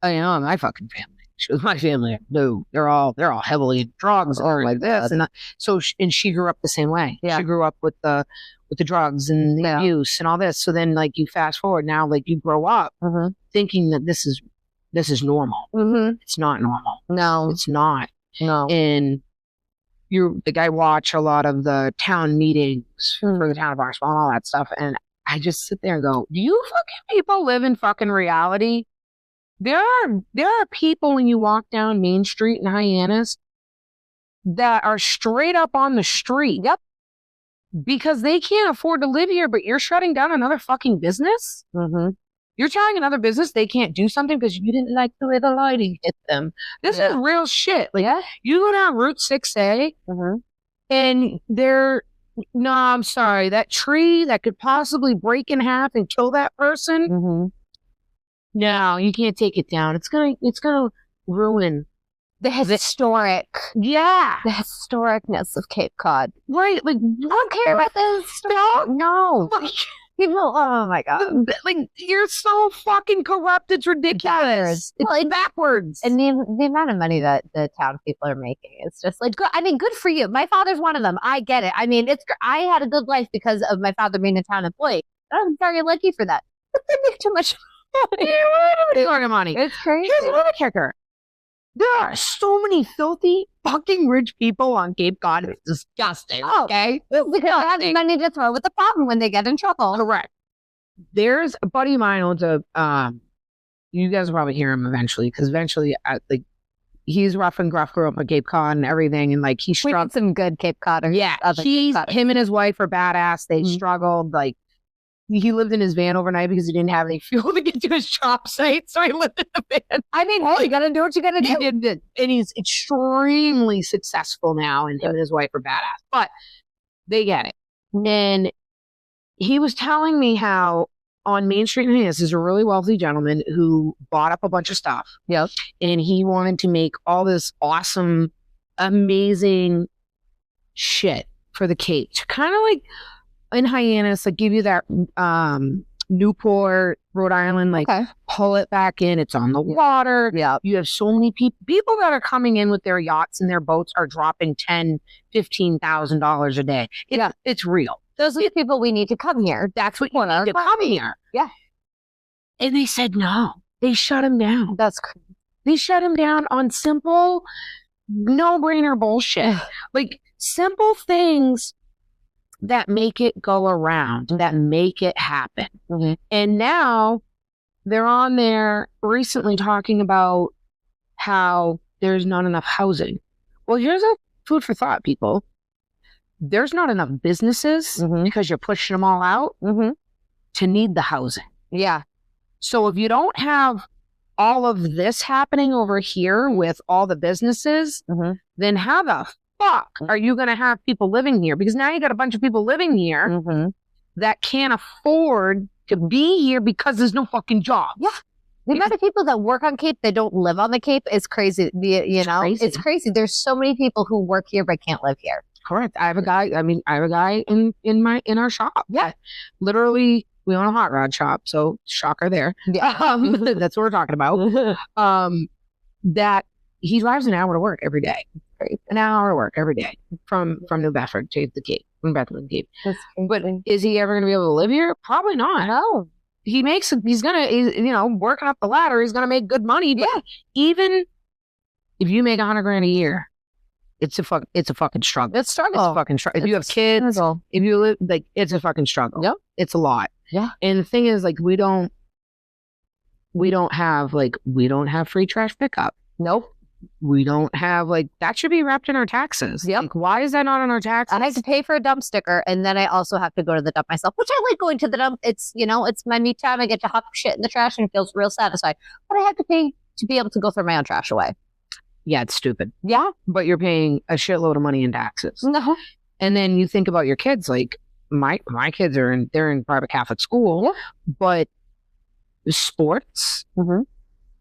Speaker 2: I know my fucking family. She goes, my family, no, they're all heavily in drugs or like this and that. So, and she grew up the same way.
Speaker 3: Yeah.
Speaker 2: She grew up with the drugs and the
Speaker 3: Yeah.
Speaker 2: abuse and all this. So then, like, you fast forward now, like, you grow up
Speaker 3: Mm-hmm.
Speaker 2: thinking that this is normal.
Speaker 3: Mm-hmm.
Speaker 2: It's not normal.
Speaker 3: No,
Speaker 2: It's not.
Speaker 3: no.
Speaker 2: And I watch a lot of the town meetings for the town of Barnstable and all that stuff, and I just sit there and go, do you fucking people live in fucking reality? There are people when you walk down Main Street in Hyannis that are straight up on the street.
Speaker 3: Yep.
Speaker 2: Because they can't afford to live here, but you're shutting down another fucking business?
Speaker 3: Mm-hmm.
Speaker 2: You're telling another business they can't do something because you didn't like the way the lighting hit them. This is real shit. Like, you go down Route 6A
Speaker 3: Mm-hmm.
Speaker 2: and no, I'm sorry, that tree that could possibly break in half and kill that person,
Speaker 3: Mm-hmm.
Speaker 2: no, you can't take it down. It's gonna ruin
Speaker 3: The historic, the historicness of Cape Cod.
Speaker 2: right. Like,
Speaker 3: I don't care about this. No. People, oh my God.
Speaker 2: like, you're so fucking corrupt. It's ridiculous. It's backwards.
Speaker 3: And the amount of money that the town people are making, it's just like, good. I mean, good for you. My father's one of them. I get it. I mean, I had a good life because of my father being a town employee. I'm very lucky for that. But they make too much
Speaker 2: money.
Speaker 3: It's crazy.
Speaker 2: Here's another kicker. There are so many filthy fucking rich people on Cape Cod. It's disgusting.
Speaker 3: Oh,
Speaker 2: okay?
Speaker 3: Because they have money to throw at the problem when they get in trouble.
Speaker 2: Correct. There's a buddy of mine owns a, you guys will probably hear him eventually, because eventually, like, he's rough and gruff, grew up on Cape Cod and everything, and like, he
Speaker 3: We
Speaker 2: struggled.
Speaker 3: need some good Cape Codders.
Speaker 2: Yeah,
Speaker 3: Other Cape Codders.
Speaker 2: him and his wife are badass. They
Speaker 3: Mhm.
Speaker 2: struggled, like, he lived in his van overnight because he didn't have any fuel to get to his job site, so he lived in the van.
Speaker 3: I mean, hey, you gotta do what you gotta
Speaker 2: He
Speaker 3: do.
Speaker 2: did, and he's extremely successful now, and him and his wife are badass. But they get it. And he was telling me how on Main Street in Hyannis is a really wealthy gentleman who bought up a bunch of stuff.
Speaker 3: Yep.
Speaker 2: And he wanted to make all this awesome, amazing shit for the Cape. Kind of like in Hyannis, like give you that Newport, Rhode Island, like
Speaker 3: Okay.
Speaker 2: pull it back in. It's on the water.
Speaker 3: Yeah.
Speaker 2: You have so many people that are coming in with their yachts and their boats are dropping $10,000-$15,000 a day. It's real.
Speaker 3: Those are the people we need to come here.
Speaker 2: That's what you need to come here.
Speaker 3: Yeah.
Speaker 2: And they said no. They shut him down.
Speaker 3: That's crazy.
Speaker 2: They shut him down on simple, no-brainer bullshit. Like simple things that make it go around, that make it happen.
Speaker 3: Mm-hmm.
Speaker 2: And now they're on there recently talking about how there's not enough housing. Well, here's a food for thought, people. There's not enough businesses
Speaker 3: Mhm.
Speaker 2: because you're pushing them all out
Speaker 3: Mm-hmm.
Speaker 2: to need the housing.
Speaker 3: Yeah.
Speaker 2: So if you don't have all of this happening over here with all the businesses,
Speaker 3: Mhm.
Speaker 2: then how the fuck are you going to have people living here? Because now you got a bunch of people living here
Speaker 3: Mm-hmm.
Speaker 2: that can't afford to be here because there's no fucking job.
Speaker 3: Yeah. The amount of people that work on Cape that don't live on the Cape is crazy. You know,
Speaker 2: crazy.
Speaker 3: it's crazy. There's so many people who work here but can't live here.
Speaker 2: Correct. I have a guy. I have a guy in our shop.
Speaker 3: Yeah.
Speaker 2: Literally, we own a hot rod shop. So shocker there.
Speaker 3: Yeah.
Speaker 2: That's what we're talking about. That he drives an hour to work every day. An hour to work every day from New Bedford to the Cape, from Bethlehem Cape. But is he ever going to be able to live here? Probably not.
Speaker 3: No.
Speaker 2: He's working up the ladder. He's going to make good money. But even if you make $100,000 a year, it's a fucking struggle.
Speaker 3: It's struggle.
Speaker 2: It's a fucking struggle. If you have kids, if you live, like, it's a fucking struggle.
Speaker 3: Yep.
Speaker 2: It's a lot.
Speaker 3: Yeah.
Speaker 2: And the thing is, like, we don't have free trash pickup.
Speaker 3: Nope.
Speaker 2: We don't have, like, that should be wrapped in our taxes.
Speaker 3: Yep.
Speaker 2: Like, why is that not in our taxes?
Speaker 3: I have to pay for a dump sticker, and then I also have to go to the dump myself, which I like going to the dump. It's, it's my me time. I get to hop shit in the trash and it feels real satisfying. But I have to pay to be able to go throw my own trash away.
Speaker 2: Yeah, it's stupid.
Speaker 3: Yeah.
Speaker 2: But you're paying a shitload of money in taxes.
Speaker 3: No.
Speaker 2: And then you think about your kids, like, my kids they're in private Catholic school, yeah. But sports,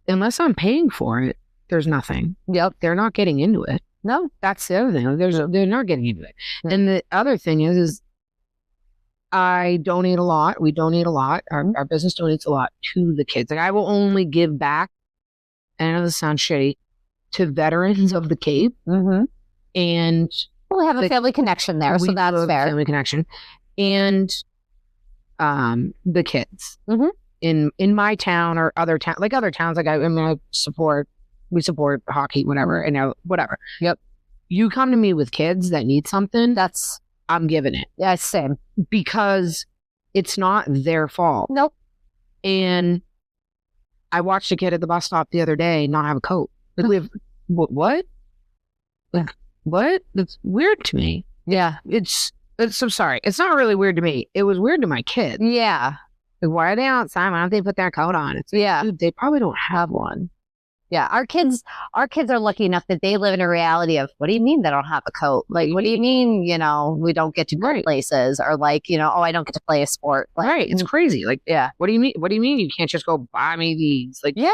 Speaker 2: unless I'm paying for it, there's nothing.
Speaker 3: Yep.
Speaker 2: They're not getting into it.
Speaker 3: No.
Speaker 2: That's the other thing. They're not getting into it. Mm-hmm. And the other thing is I donate a lot. We donate a lot. Our business donates a lot to the kids. Like, I will only give back, and I know this sounds shitty, to veterans of the Cape. Mm-hmm. And
Speaker 3: we have a family connection there, so that's fair.
Speaker 2: Family connection. And the kids in my town or other town, like other towns, like we support hockey, whatever, and whatever. Yep. You come to me with kids that need something, I'm giving it.
Speaker 3: Yeah, same.
Speaker 2: Because it's not their fault.
Speaker 3: Nope.
Speaker 2: And I watched a kid at the bus stop the other day not have a coat. Like, we have, what? Like, what? That's weird to me.
Speaker 3: Yeah.
Speaker 2: I'm sorry. It's not really weird to me. It was weird to my kids.
Speaker 3: Yeah.
Speaker 2: Like, why are they outside? Why don't they put their coat on? It's like,
Speaker 3: yeah.
Speaker 2: Dude, they probably don't have one.
Speaker 3: Yeah. Our kids are lucky enough that they live in a reality of, what do you mean they don't have a coat? Like, what do you mean, we don't get to go places, or like, I don't get to play a sport. Like,
Speaker 2: right. It's crazy. Like,
Speaker 3: yeah.
Speaker 2: What do you mean? What do you mean you can't just go buy me these? Like,
Speaker 3: yeah.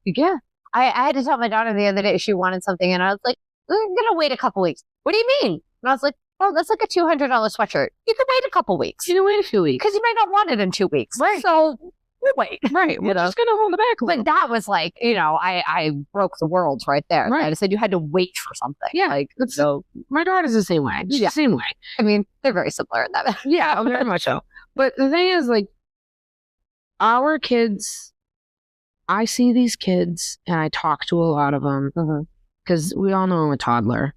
Speaker 3: Yeah. I had to tell my daughter the other day she wanted something, and I was like, we're going to wait a couple weeks. What do you mean? And I was like, oh, that's like a $200 sweatshirt. You can wait a couple weeks.
Speaker 2: You can wait a few weeks.
Speaker 3: Because you might not want it in 2 weeks. Right. So we'll wait.
Speaker 2: Right. We're just going to hold it back a little.
Speaker 3: But that was like, I broke the world right there.
Speaker 2: Right.
Speaker 3: I said you had to wait for something.
Speaker 2: Yeah. Like, so my daughter's the same way. She's the same way.
Speaker 3: I mean, they're very similar in that.
Speaker 2: Yeah, very much so. But the thing is, like, our kids, I see these kids and I talk to a lot of them because we all know I'm a toddler.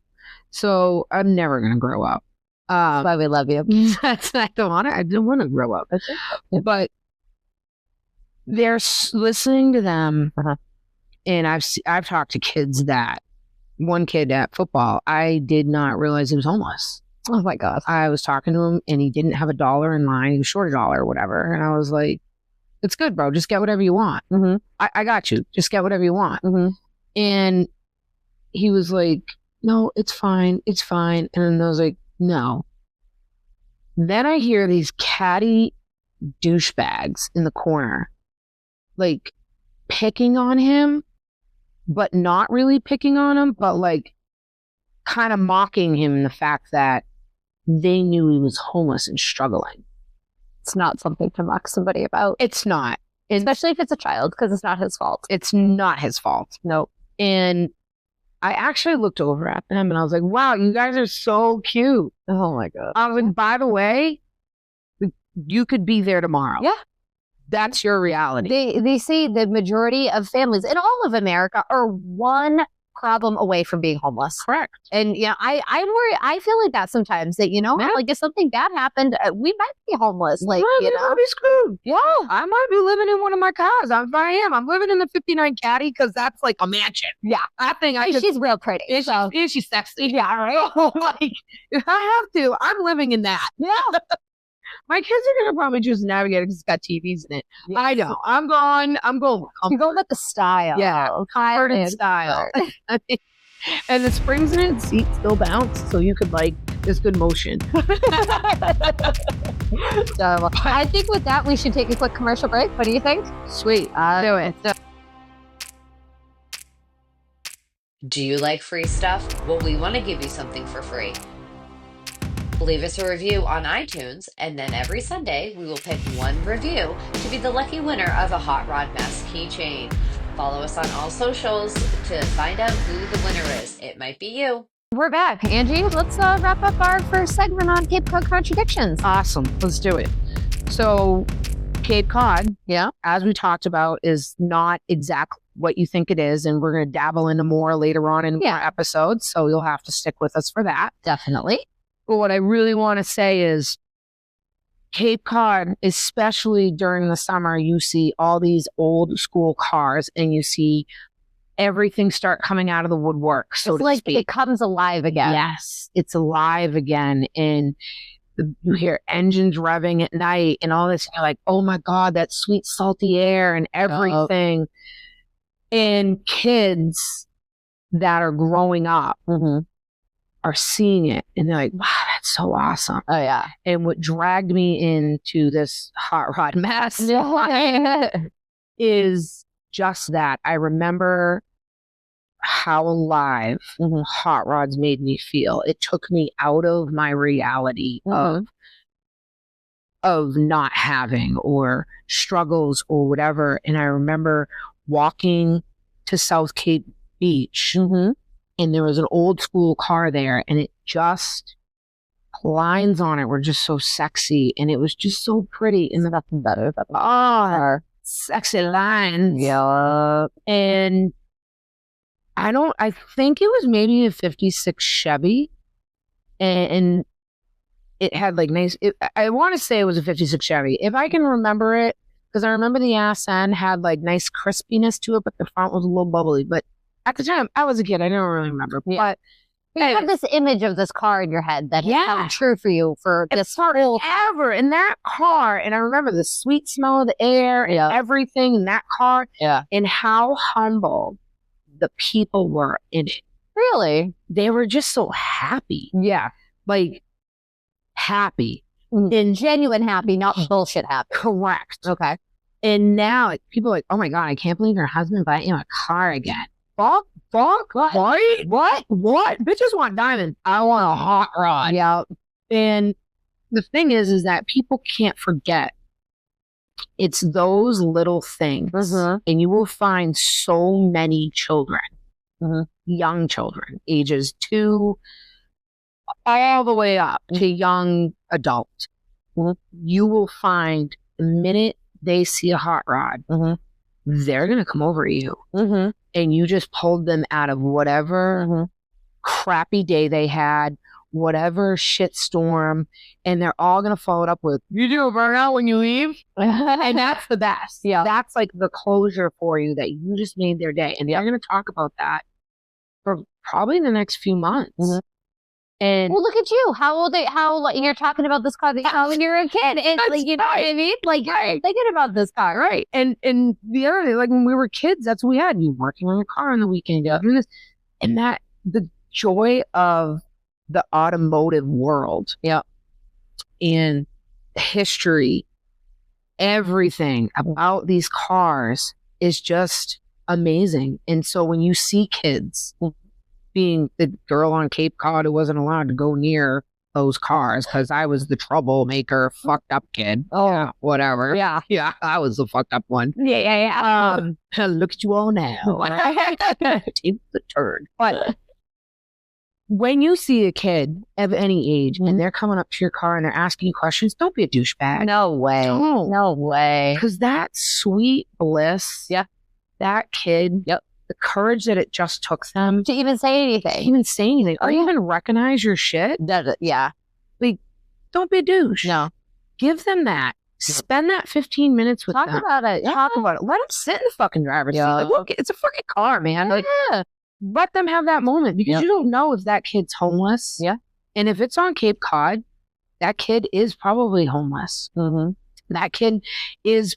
Speaker 2: So I'm never going to grow up.
Speaker 3: That's why we love you.
Speaker 2: I don't want to grow up. But they're listening to them. And I've talked to kids that, one kid at football, I did not realize he was homeless.
Speaker 3: Oh my God.
Speaker 2: I was talking to him and he didn't have $1 in line. He was short $1 or whatever. And I was like, it's good, bro. Just get whatever you want. I got you. Just get whatever you want. And he was like, no, it's fine. It's fine. And then I was like, no. Then I hear these catty douchebags in the corner, like, picking on him, but not really picking on him, but like kind of mocking him in the fact that they knew he was homeless and struggling.
Speaker 3: It's not something to mock somebody about.
Speaker 2: It's not.
Speaker 3: Especially if it's a child, because it's not his fault.
Speaker 2: It's not his fault. No. And I actually looked over at them and I was like, wow, you guys are so cute.
Speaker 3: Oh my God.
Speaker 2: I was like, by the way, you could be there tomorrow. Yeah. That's your reality.
Speaker 3: They say the majority of families in all of America are one problem away from being homeless.
Speaker 2: Correct.
Speaker 3: And I worry. I feel like that sometimes that like if something bad happened, we might be homeless. Like
Speaker 2: I'll be screwed.
Speaker 3: Yeah,
Speaker 2: I might be living in one of my cars. I'm living in the '59 Caddy because that's like a mansion.
Speaker 3: Yeah,
Speaker 2: I think
Speaker 3: she's real pretty.
Speaker 2: And she's sexy.
Speaker 3: Yeah, right.
Speaker 2: Like, if I have to, I'm living in that.
Speaker 3: Yeah.
Speaker 2: My kids are gonna probably choose Navigator because it's got TVs in it. Yes. I know. I'm going.
Speaker 3: You're going with the style.
Speaker 2: Yeah, comforted style. And the springs in it, seats still bounce, so you could there's good motion.
Speaker 3: So I think with that, we should take a quick commercial break. What do you think?
Speaker 2: Sweet. Do it.
Speaker 1: Do you like free stuff? Well, we want to give you something for free. Leave us a review on iTunes, and then every Sunday we will pick one review to be the lucky winner of a Hot Rod Mask keychain. Follow us on all socials to find out who the winner is. It might be you.
Speaker 3: We're back. Angie, let's wrap up our first segment on Cape Cod Contradictions.
Speaker 2: Awesome. Let's do it. So Cape Cod, as we talked about, is not exactly what you think it is. And we're going to dabble into more later on in more episodes. So you'll have to stick with us for that.
Speaker 3: Definitely.
Speaker 2: But what I really want to say is Cape Cod, especially during the summer, you see all these old school cars and you see everything start coming out of the woodwork. So
Speaker 3: it's like it comes alive again.
Speaker 2: Yes, it's alive again. And you hear engines revving at night and all this. And you're like, oh my God, that sweet salty air and everything. And kids that are growing up are seeing it and they're like, wow, that's so awesome.
Speaker 3: Oh yeah.
Speaker 2: And what dragged me into this hot rod mess is just that. I remember how alive hot rods made me feel. It took me out of my reality of not having or struggles or whatever. And I remember walking to South Cape Beach and there was an old school car there and it just, lines on it were just so sexy and it was just so pretty. And
Speaker 3: nothing better than
Speaker 2: sexy lines.
Speaker 3: Yeah.
Speaker 2: And I think it was maybe a 56 Chevy and it had like nice, I want to say it was a 56 Chevy. If I can remember it, because I remember the ass end had like nice crispiness to it, but the front was a little bubbly. But at the time, I was a kid. I don't really remember.
Speaker 3: Yeah. But you have this image of this car in your head that has come true for you for this whole
Speaker 2: ever in that car. And I remember the sweet smell of the air and everything in that car.
Speaker 3: Yeah.
Speaker 2: And how humble the people were in it.
Speaker 3: Really?
Speaker 2: They were just so happy.
Speaker 3: Yeah.
Speaker 2: Like happy.
Speaker 3: In genuine happy, not bullshit happy.
Speaker 2: Correct.
Speaker 3: Okay.
Speaker 2: And now people are like, oh my God, I can't believe your husband bought you a car again. Fuck, what? Bitches want diamonds. I want a hot rod.
Speaker 3: Yeah.
Speaker 2: And the thing is that people can't forget it's those little things. And you will find so many children, young children, ages 2 all the way up to young adult. You will find the minute they see a hot rod, they're going to come over to you. And you just pulled them out of whatever crappy day they had, whatever shit storm, and they're all going to follow it up with, you do a burnout when you leave? And that's the best.
Speaker 3: Yeah.
Speaker 2: That's like the closure for you that you just made their day. And they're going to talk about that for probably the next few months. And
Speaker 3: well, look at you. How you're talking about this car when you're a kid. It's like, you know what I mean? Like, thinking about this car.
Speaker 2: Right. And the other thing, like when we were kids, that's what we had. You working on your car on the weekend. And that, the joy of the automotive world.
Speaker 3: Yeah.
Speaker 2: And history, everything about these cars is just amazing. And so when you see kids, being the girl on Cape Cod who wasn't allowed to go near those cars because I was the troublemaker, fucked up kid.
Speaker 3: Oh,
Speaker 2: whatever.
Speaker 3: Yeah.
Speaker 2: Yeah, I was the fucked up one.
Speaker 3: Yeah.
Speaker 2: Look at you all now. Take the turn. But when you see a kid of any age and they're coming up to your car and they're asking you questions, don't be a douchebag.
Speaker 3: No way.
Speaker 2: Don't.
Speaker 3: No way.
Speaker 2: Because that sweet bliss, that kid, the courage that it just took them
Speaker 3: to even say anything.
Speaker 2: Or even recognize your shit.
Speaker 3: Yeah.
Speaker 2: Like, don't be a douche.
Speaker 3: No.
Speaker 2: Give them that. Spend that 15 minutes with them.
Speaker 3: Talk about it.
Speaker 2: Talk about it. Let them sit in the fucking driver's seat. Like, look, it's a fucking car, man. Like, let them have that moment because you don't know if that kid's homeless.
Speaker 3: Yeah.
Speaker 2: And if it's on Cape Cod, that kid is probably homeless. That kid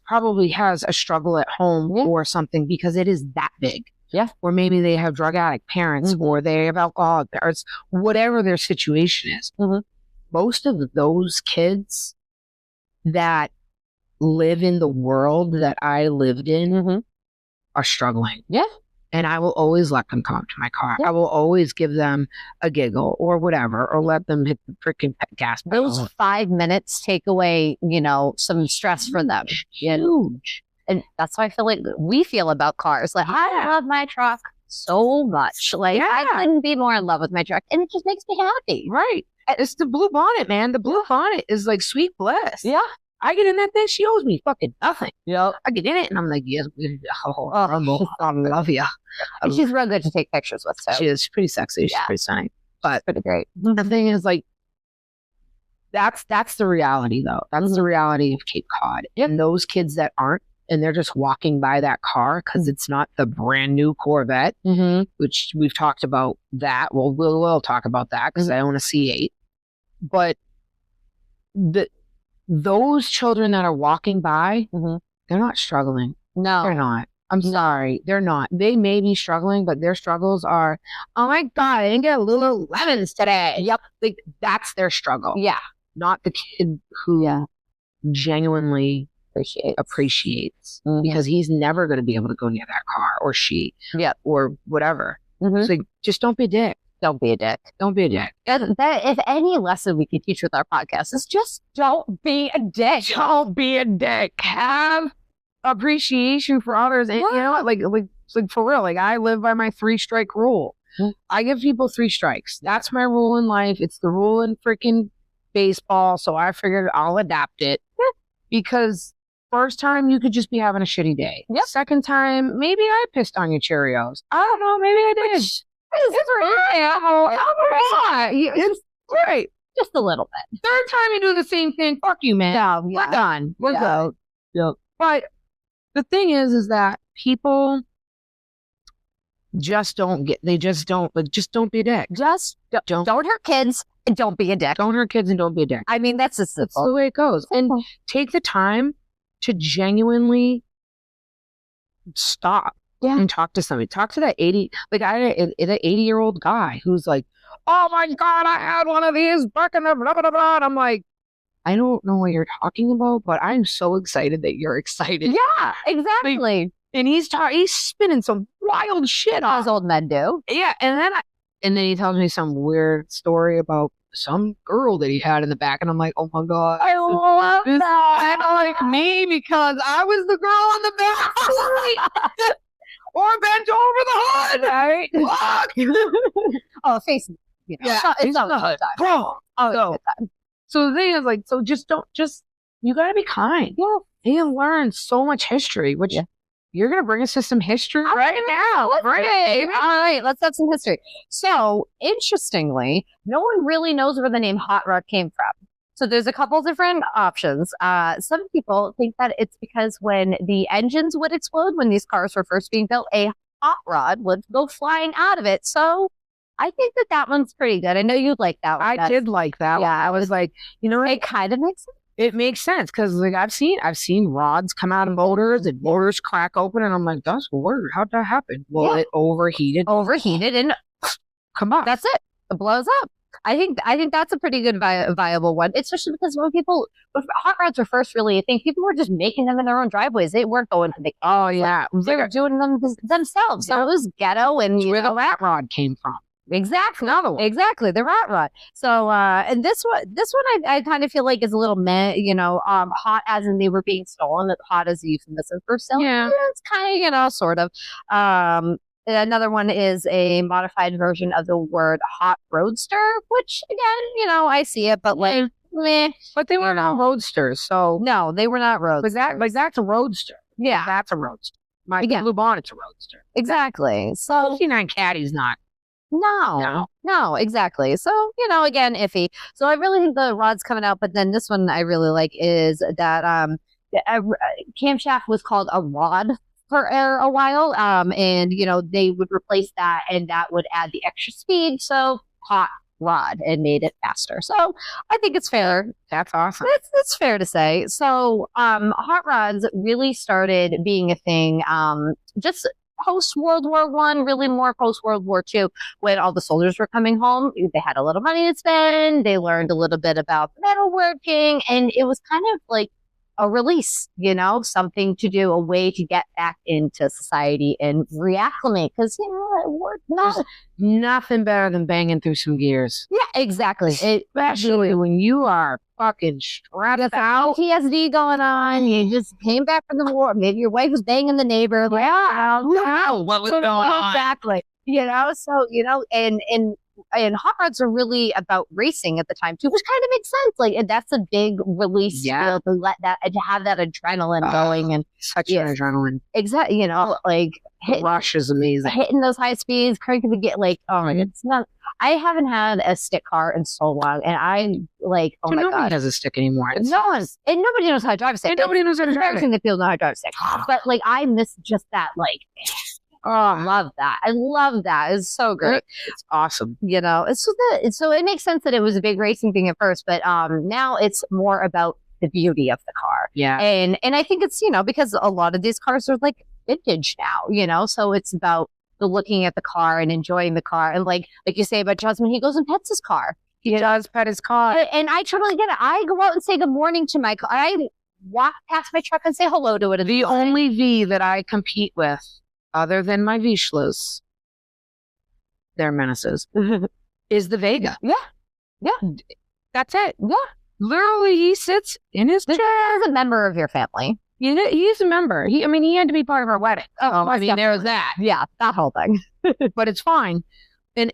Speaker 2: probably has a struggle at home or something because it is that big.
Speaker 3: Yeah.
Speaker 2: Or maybe they have drug addict parents or they have alcoholic parents, whatever their situation is. Most of those kids that live in the world that I lived in are struggling.
Speaker 3: Yeah.
Speaker 2: And I will always let them come up to my car.
Speaker 3: Yeah.
Speaker 2: I will always give them a giggle or whatever, or let them hit the freaking gas pedal.
Speaker 3: Those 5 minutes take away, some stress for them.
Speaker 2: Huge.
Speaker 3: And that's how I feel like we feel about cars. Like, I love my truck so much. Like, I couldn't be more in love with my truck. And it just makes me happy.
Speaker 2: Right. It's the blue bonnet, man. The blue bonnet is like sweet bliss.
Speaker 3: Yeah.
Speaker 2: I get in that thing, she owes me fucking nothing.
Speaker 3: Yep.
Speaker 2: I get in it and I'm like, yes,
Speaker 3: Oh,
Speaker 2: I love you.
Speaker 3: And she's real good to take pictures with, too.
Speaker 2: She's pretty sexy. She's pretty stunning. But
Speaker 3: pretty great.
Speaker 2: The thing is, like, that's the reality, though. That's the reality of Cape Cod. And those kids that aren't, and they're just walking by that car because it's not the brand new Corvette, which we've talked about that. Well, we'll talk about that because I own a C8. But those children that are walking by, they're not struggling.
Speaker 3: No.
Speaker 2: They're not. I'm sorry. They're not. They may be struggling, but their struggles are, oh my God, I didn't get a little lemons today. Yep. Like, that's their struggle.
Speaker 3: Yeah.
Speaker 2: Not the kid who genuinely appreciates because he's never going to be able to go near that car, or she, or whatever. It's like, just don't be a dick.
Speaker 3: Don't be a dick.
Speaker 2: Don't be a dick.
Speaker 3: That, if any lesson we could teach with our podcast is just don't be a dick.
Speaker 2: Don't be a dick. Have appreciation for others. And you know what? Like for real, like, I live by my 3-strike rule. I give people 3 strikes. That's my rule in life. It's the rule in freaking baseball. So I figured I'll adapt it because first time you could just be having a shitty day. Second time, maybe I pissed on your Cheerios. I don't know. Maybe I did. It's right.
Speaker 3: Just a little bit.
Speaker 2: Third time you do the same thing, fuck you, man.
Speaker 3: No,
Speaker 2: We're done. We're out. Yep. But the thing is that people just don't get, just don't be a dick.
Speaker 3: Just don't hurt kids and don't be a dick.
Speaker 2: Don't hurt kids and don't be a dick.
Speaker 3: I mean, that's just
Speaker 2: That's the way it goes. And take the time to genuinely stop. And talk to somebody. Talk to that 80, like, I had an 80-year-old guy who's like, oh my God, I had one of these back in the blah, blah, blah, blah. And I'm like, I don't know what you're talking about, but I'm so excited that you're excited.
Speaker 3: Yeah, exactly.
Speaker 2: Like, and he's spinning some wild shit
Speaker 3: as old men do.
Speaker 2: Yeah. And then he tells me some weird story about some girl that he had in the back. And I'm like, oh my God. I love that. I like me because I was the girl in the back. Or bent over the hood, right?
Speaker 3: Face. It's all the time.
Speaker 2: Bro. So the thing is, like, so just you gotta be kind. Yeah. You learn so much history, which you're gonna bring us to some history right now.
Speaker 3: All right, let's have some history. So, interestingly, no one really knows where the name Hot Rod came from. So there's a couple different options. Some people think that it's because when the engines would explode, when these cars were first being built, a hot rod would go flying out of it. So I think that one's pretty good. I know you'd like that one.
Speaker 2: I did like that one. I was like, you know what?
Speaker 3: It kind of makes sense.
Speaker 2: It makes sense because, like, I've seen rods come out of motors and motors crack open, and I'm like, that's weird. How'd that happen? Well, it overheated.
Speaker 3: And
Speaker 2: come on.
Speaker 3: That's it. It blows up. I think that's a pretty good viable one, especially because when hot rods were first really a thing, people were just making them in their own driveways. They weren't going to make.
Speaker 2: Oh yeah,
Speaker 3: they were doing them themselves. So it was ghetto, and
Speaker 2: where the rat rod came from.
Speaker 3: Exactly,
Speaker 2: another one.
Speaker 3: Exactly, the rat rod. So and this one I kind of feel like is a little hot as in they were being stolen. Hot as a euphemism for selling.
Speaker 2: Yeah,
Speaker 3: it's kind of sort of. Another one is a modified version of the word hot roadster, which again, I see it, but like, meh.
Speaker 2: But they were not roadsters, so
Speaker 3: no, they were not roadsters.
Speaker 2: That's a roadster.
Speaker 3: Yeah,
Speaker 2: that's a roadster. My blue bonnet's a roadster.
Speaker 3: Exactly. So
Speaker 2: 59 Caddy's not.
Speaker 3: No, exactly. So, again, iffy. So I really think the rod's coming out, but then this one I really like is that camshaft was called a rod for a while. And they would replace that and that would add the extra speed. So hot rod and made it faster. So I think it's fair.
Speaker 2: That's awesome.
Speaker 3: That's fair to say. So hot rods really started being a thing just post World War One, really more post World War II, when all the soldiers were coming home. They had a little money to spend. They learned a little bit about metalworking, and it was kind of like a release, something to do, a way to get back into society and reacclimate. Because, we're not.
Speaker 2: Nothing better than banging through some gears.
Speaker 3: Yeah, exactly.
Speaker 2: Especially when you are fucking stressed out.
Speaker 3: PTSD going on. You just came back from the war. Maybe your wife was banging the neighbor. Like,
Speaker 2: what was going on?
Speaker 3: Exactly. And hot rods are really about racing at the time too, which kind of makes sense. Like, and that's a big release, to let that, to have that adrenaline going, and
Speaker 2: such an adrenaline.
Speaker 3: Exactly, like
Speaker 2: rush is amazing.
Speaker 3: Hitting those high speeds, cranking to get like, oh my god, it's not. I haven't had a stick car in so long, and I like, oh my god,
Speaker 2: has a stick anymore.
Speaker 3: No one's, and nobody knows how to drive a stick.
Speaker 2: And nobody knows how to drive it.
Speaker 3: That people know how to drive a stick, but like I miss just that, like. Oh, I love that. I love that. It's so great.
Speaker 2: It's awesome.
Speaker 3: So it makes sense that it was a big racing thing at first, but now it's more about the beauty of the car.
Speaker 2: Yeah.
Speaker 3: And I think it's, because a lot of these cars are like vintage now, so it's about the looking at the car and enjoying the car. And like you say about Jasmine, he goes and pets his car.
Speaker 2: He does pet his car.
Speaker 3: And I totally get it. I go out and say good morning to my car. I walk past my truck and say hello to it.
Speaker 2: The only V that I compete with, other than my Vishlas, they're menaces, is the Vega.
Speaker 3: Yeah.
Speaker 2: That's it.
Speaker 3: Yeah.
Speaker 2: Literally, he sits in his chair.
Speaker 3: As a member of your family.
Speaker 2: He's a member. He had to be part of our wedding. There's that.
Speaker 3: Yeah, that whole thing.
Speaker 2: But it's fine. But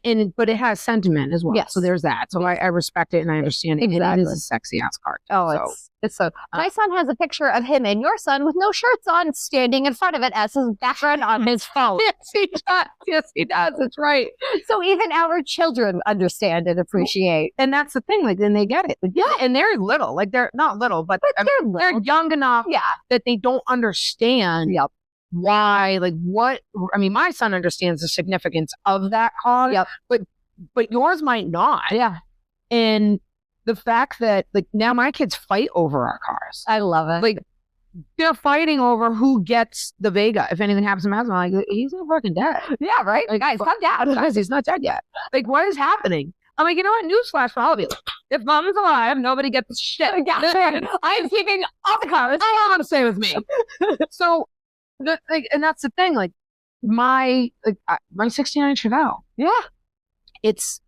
Speaker 2: it has sentiment as well.
Speaker 3: Yes.
Speaker 2: So there's that. So I respect it and I understand it.
Speaker 3: Exactly.
Speaker 2: It is a sexy ass card.
Speaker 3: Oh, it's so. My son has a picture of him and your son with no shirts on, standing in front of it as his background on his phone.
Speaker 2: Yes, he does. Yes, he does. That's right.
Speaker 3: So even our children understand and appreciate.
Speaker 2: And that's the thing. Like, then they get it. Like, yeah. And they're little. Like, they're not little, but they're young enough that they don't understand.
Speaker 3: Yep.
Speaker 2: Why, like, what, my son understands the significance of that cause, but yours might not.
Speaker 3: Yeah.
Speaker 2: And the fact that, like, now my kids fight over our cars.
Speaker 3: I love it.
Speaker 2: Like, they're fighting over who gets the Vega. If anything happens to my husband, I'm like, he's not fucking dead.
Speaker 3: Yeah, right?
Speaker 2: Like,
Speaker 3: guys, calm down.
Speaker 2: Guys, he's not dead yet. Like, what is happening? I'm like, you know what? Newsflash for all of you. If mom's alive, nobody gets shit.
Speaker 3: I'm keeping all the cars.
Speaker 2: I want to stay with me. So, and that's the thing, like my 69 Chevelle.
Speaker 3: Yeah.
Speaker 2: It's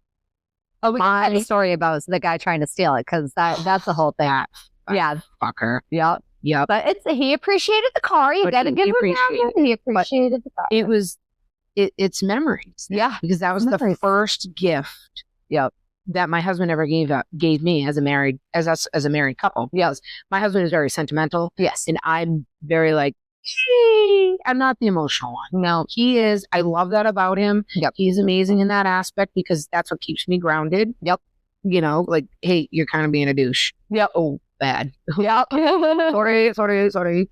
Speaker 3: we had a story about the guy trying to steal it, because that's the whole thing.
Speaker 2: Fucker.
Speaker 3: Yep. But he appreciated the car. You gotta give him that. He appreciated the car.
Speaker 2: It was it's memories.
Speaker 3: Yeah.
Speaker 2: Because that was the first gift that my husband ever gave me as a married couple. Yes. My husband is very sentimental.
Speaker 3: Yes.
Speaker 2: And I'm very like, I'm not the emotional one.
Speaker 3: No,
Speaker 2: he is. I love that about him.
Speaker 3: Yep.
Speaker 2: He's amazing in that aspect because that's what keeps me grounded.
Speaker 3: Yep.
Speaker 2: Like, hey, you're kind of being a douche.
Speaker 3: Yep.
Speaker 2: Oh, bad.
Speaker 3: Yep.
Speaker 2: Sorry.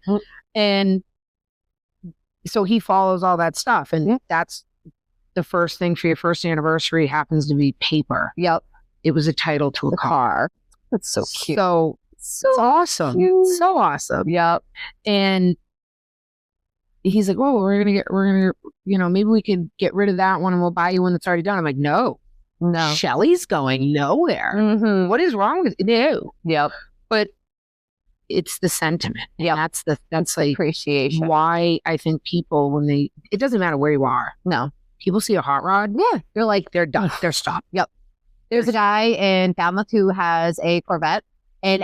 Speaker 2: And so he follows all that stuff. And that's the first thing for your first anniversary happens to be paper.
Speaker 3: Yep.
Speaker 2: It was a title to a car.
Speaker 3: That's so cute.
Speaker 2: So it's awesome.
Speaker 3: Cute.
Speaker 2: So awesome.
Speaker 3: Yep.
Speaker 2: And he's like, "Oh, we're gonna, maybe we could get rid of that one and we'll buy you one that's already done." I'm like, "No, Shelly's going nowhere.
Speaker 3: Mm-hmm.
Speaker 2: What is wrong with no?"
Speaker 3: Yep.
Speaker 2: But it's the sentiment.
Speaker 3: Yeah,
Speaker 2: that's like
Speaker 3: appreciation.
Speaker 2: Why I think people it doesn't matter where you are.
Speaker 3: No,
Speaker 2: people see a hot rod.
Speaker 3: Yeah,
Speaker 2: they're like they're done. They're stopped.
Speaker 3: Yep. There's a guy in Falmouth who has a Corvette. And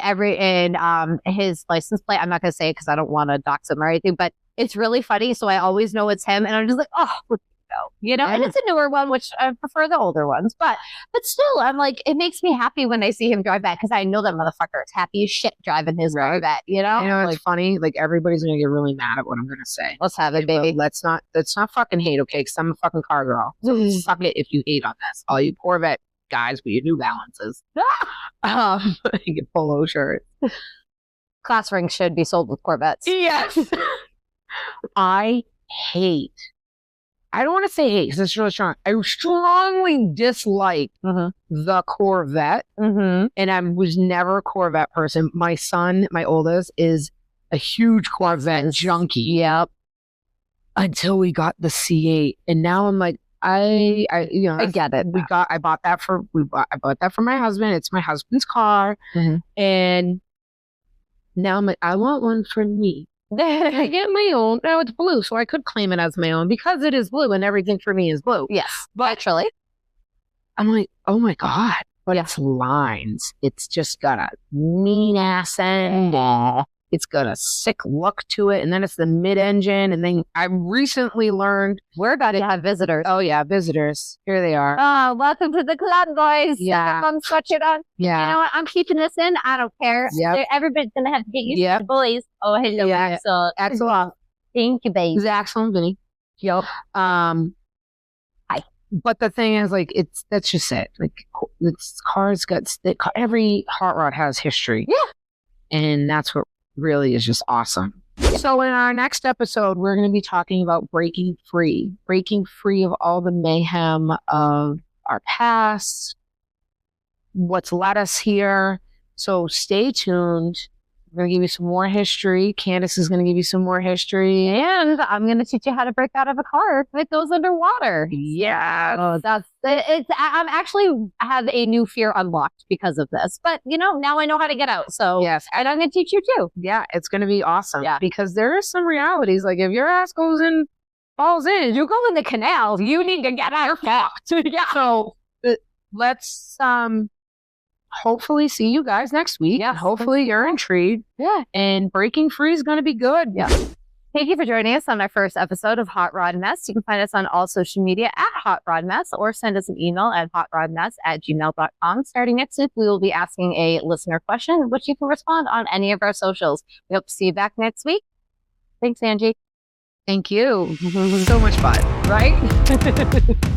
Speaker 3: his license plate, I'm not going to say it because I don't want to dox him or anything, but it's really funny. So I always know it's him. And I'm just like, oh, look at you go. And it's a newer one, which I prefer the older ones. But still, I'm like, it makes me happy when I see him drive back because I know that motherfucker is happy as shit driving his Corvette,
Speaker 2: it's funny. Like, everybody's going to get really mad at what I'm going to say.
Speaker 3: Let's have it, baby.
Speaker 2: Let's not fucking hate, okay? Because I'm a fucking car girl. So fuck it if you hate on this. All you Corvette guys with your New Balances. Your polo shirt.
Speaker 3: Class rings should be sold with Corvettes.
Speaker 2: Yes. I don't want to say hate because it's really strong. I strongly dislike the Corvette.
Speaker 3: Mm-hmm.
Speaker 2: And I was never a Corvette person. My son, my oldest, is a huge Corvette junkie.
Speaker 3: Yep.
Speaker 2: Until we got the C8. And now I'm like, I
Speaker 3: get it.
Speaker 2: I bought that for my husband. It's my husband's car.
Speaker 3: Mm-hmm.
Speaker 2: And Now I'm like, I want one for me. I get my own. Now it's blue, so I could claim it as my own because it is blue and everything for me is blue.
Speaker 3: Yes,
Speaker 2: But
Speaker 3: naturally.
Speaker 2: I'm like, oh my God. But it's lines. It's just got a mean ass end. It's got a sick look to it. And then it's the mid-engine. And then I recently learned.
Speaker 3: We're about to have visitors.
Speaker 2: Oh, yeah, visitors. Here they are.
Speaker 3: Oh, welcome to the club, boys.
Speaker 2: Yeah.
Speaker 3: Come sweat it on.
Speaker 2: Yeah.
Speaker 3: You know what? I'm keeping this in. I don't care.
Speaker 2: Yep.
Speaker 3: Everybody's going to have to get used
Speaker 2: Yep.
Speaker 3: to the boys. Oh, hello,
Speaker 2: Yeah.
Speaker 3: Axel.
Speaker 2: Excellent.
Speaker 3: Thank you, babe.
Speaker 2: It's Axel and Vinny.
Speaker 3: Yep.
Speaker 2: But the thing is, like, that's just it. Like, it's cars every hot rod has history.
Speaker 3: Yeah.
Speaker 2: And that's what really is just awesome. So in our next episode, we're going to be talking about breaking free of all the mayhem of our past, what's led us here. So stay tuned. We're going to give you some more history. Candice is going to give you some more history.
Speaker 3: And I'm going to teach you how to break out of a car if it goes underwater.
Speaker 2: Yeah.
Speaker 3: Oh, I'm actually have a new fear unlocked because of this. But, now I know how to get out. So,
Speaker 2: Yes.
Speaker 3: and I'm going to teach you too.
Speaker 2: Yeah, it's going to be awesome.
Speaker 3: Yeah.
Speaker 2: Because there are some realities. Like, if your ass falls in,
Speaker 3: You go in the canal, you need to get out. Yeah.
Speaker 2: So let's hopefully see you guys next week.
Speaker 3: Yeah.
Speaker 2: Hopefully you're intrigued.
Speaker 3: Yeah.
Speaker 2: And breaking free is going to be good.
Speaker 3: Yeah. Thank you for joining us on our first episode of Hot Rod Mess. You can find us on all social media at Hot Rod Mess or send us an email at hotrodmess@gmail.com. Starting next week, we will be asking a listener question, which you can respond on any of our socials. We hope to see you back next week. Thanks, Angie.
Speaker 2: Thank you. So much fun.
Speaker 3: Right?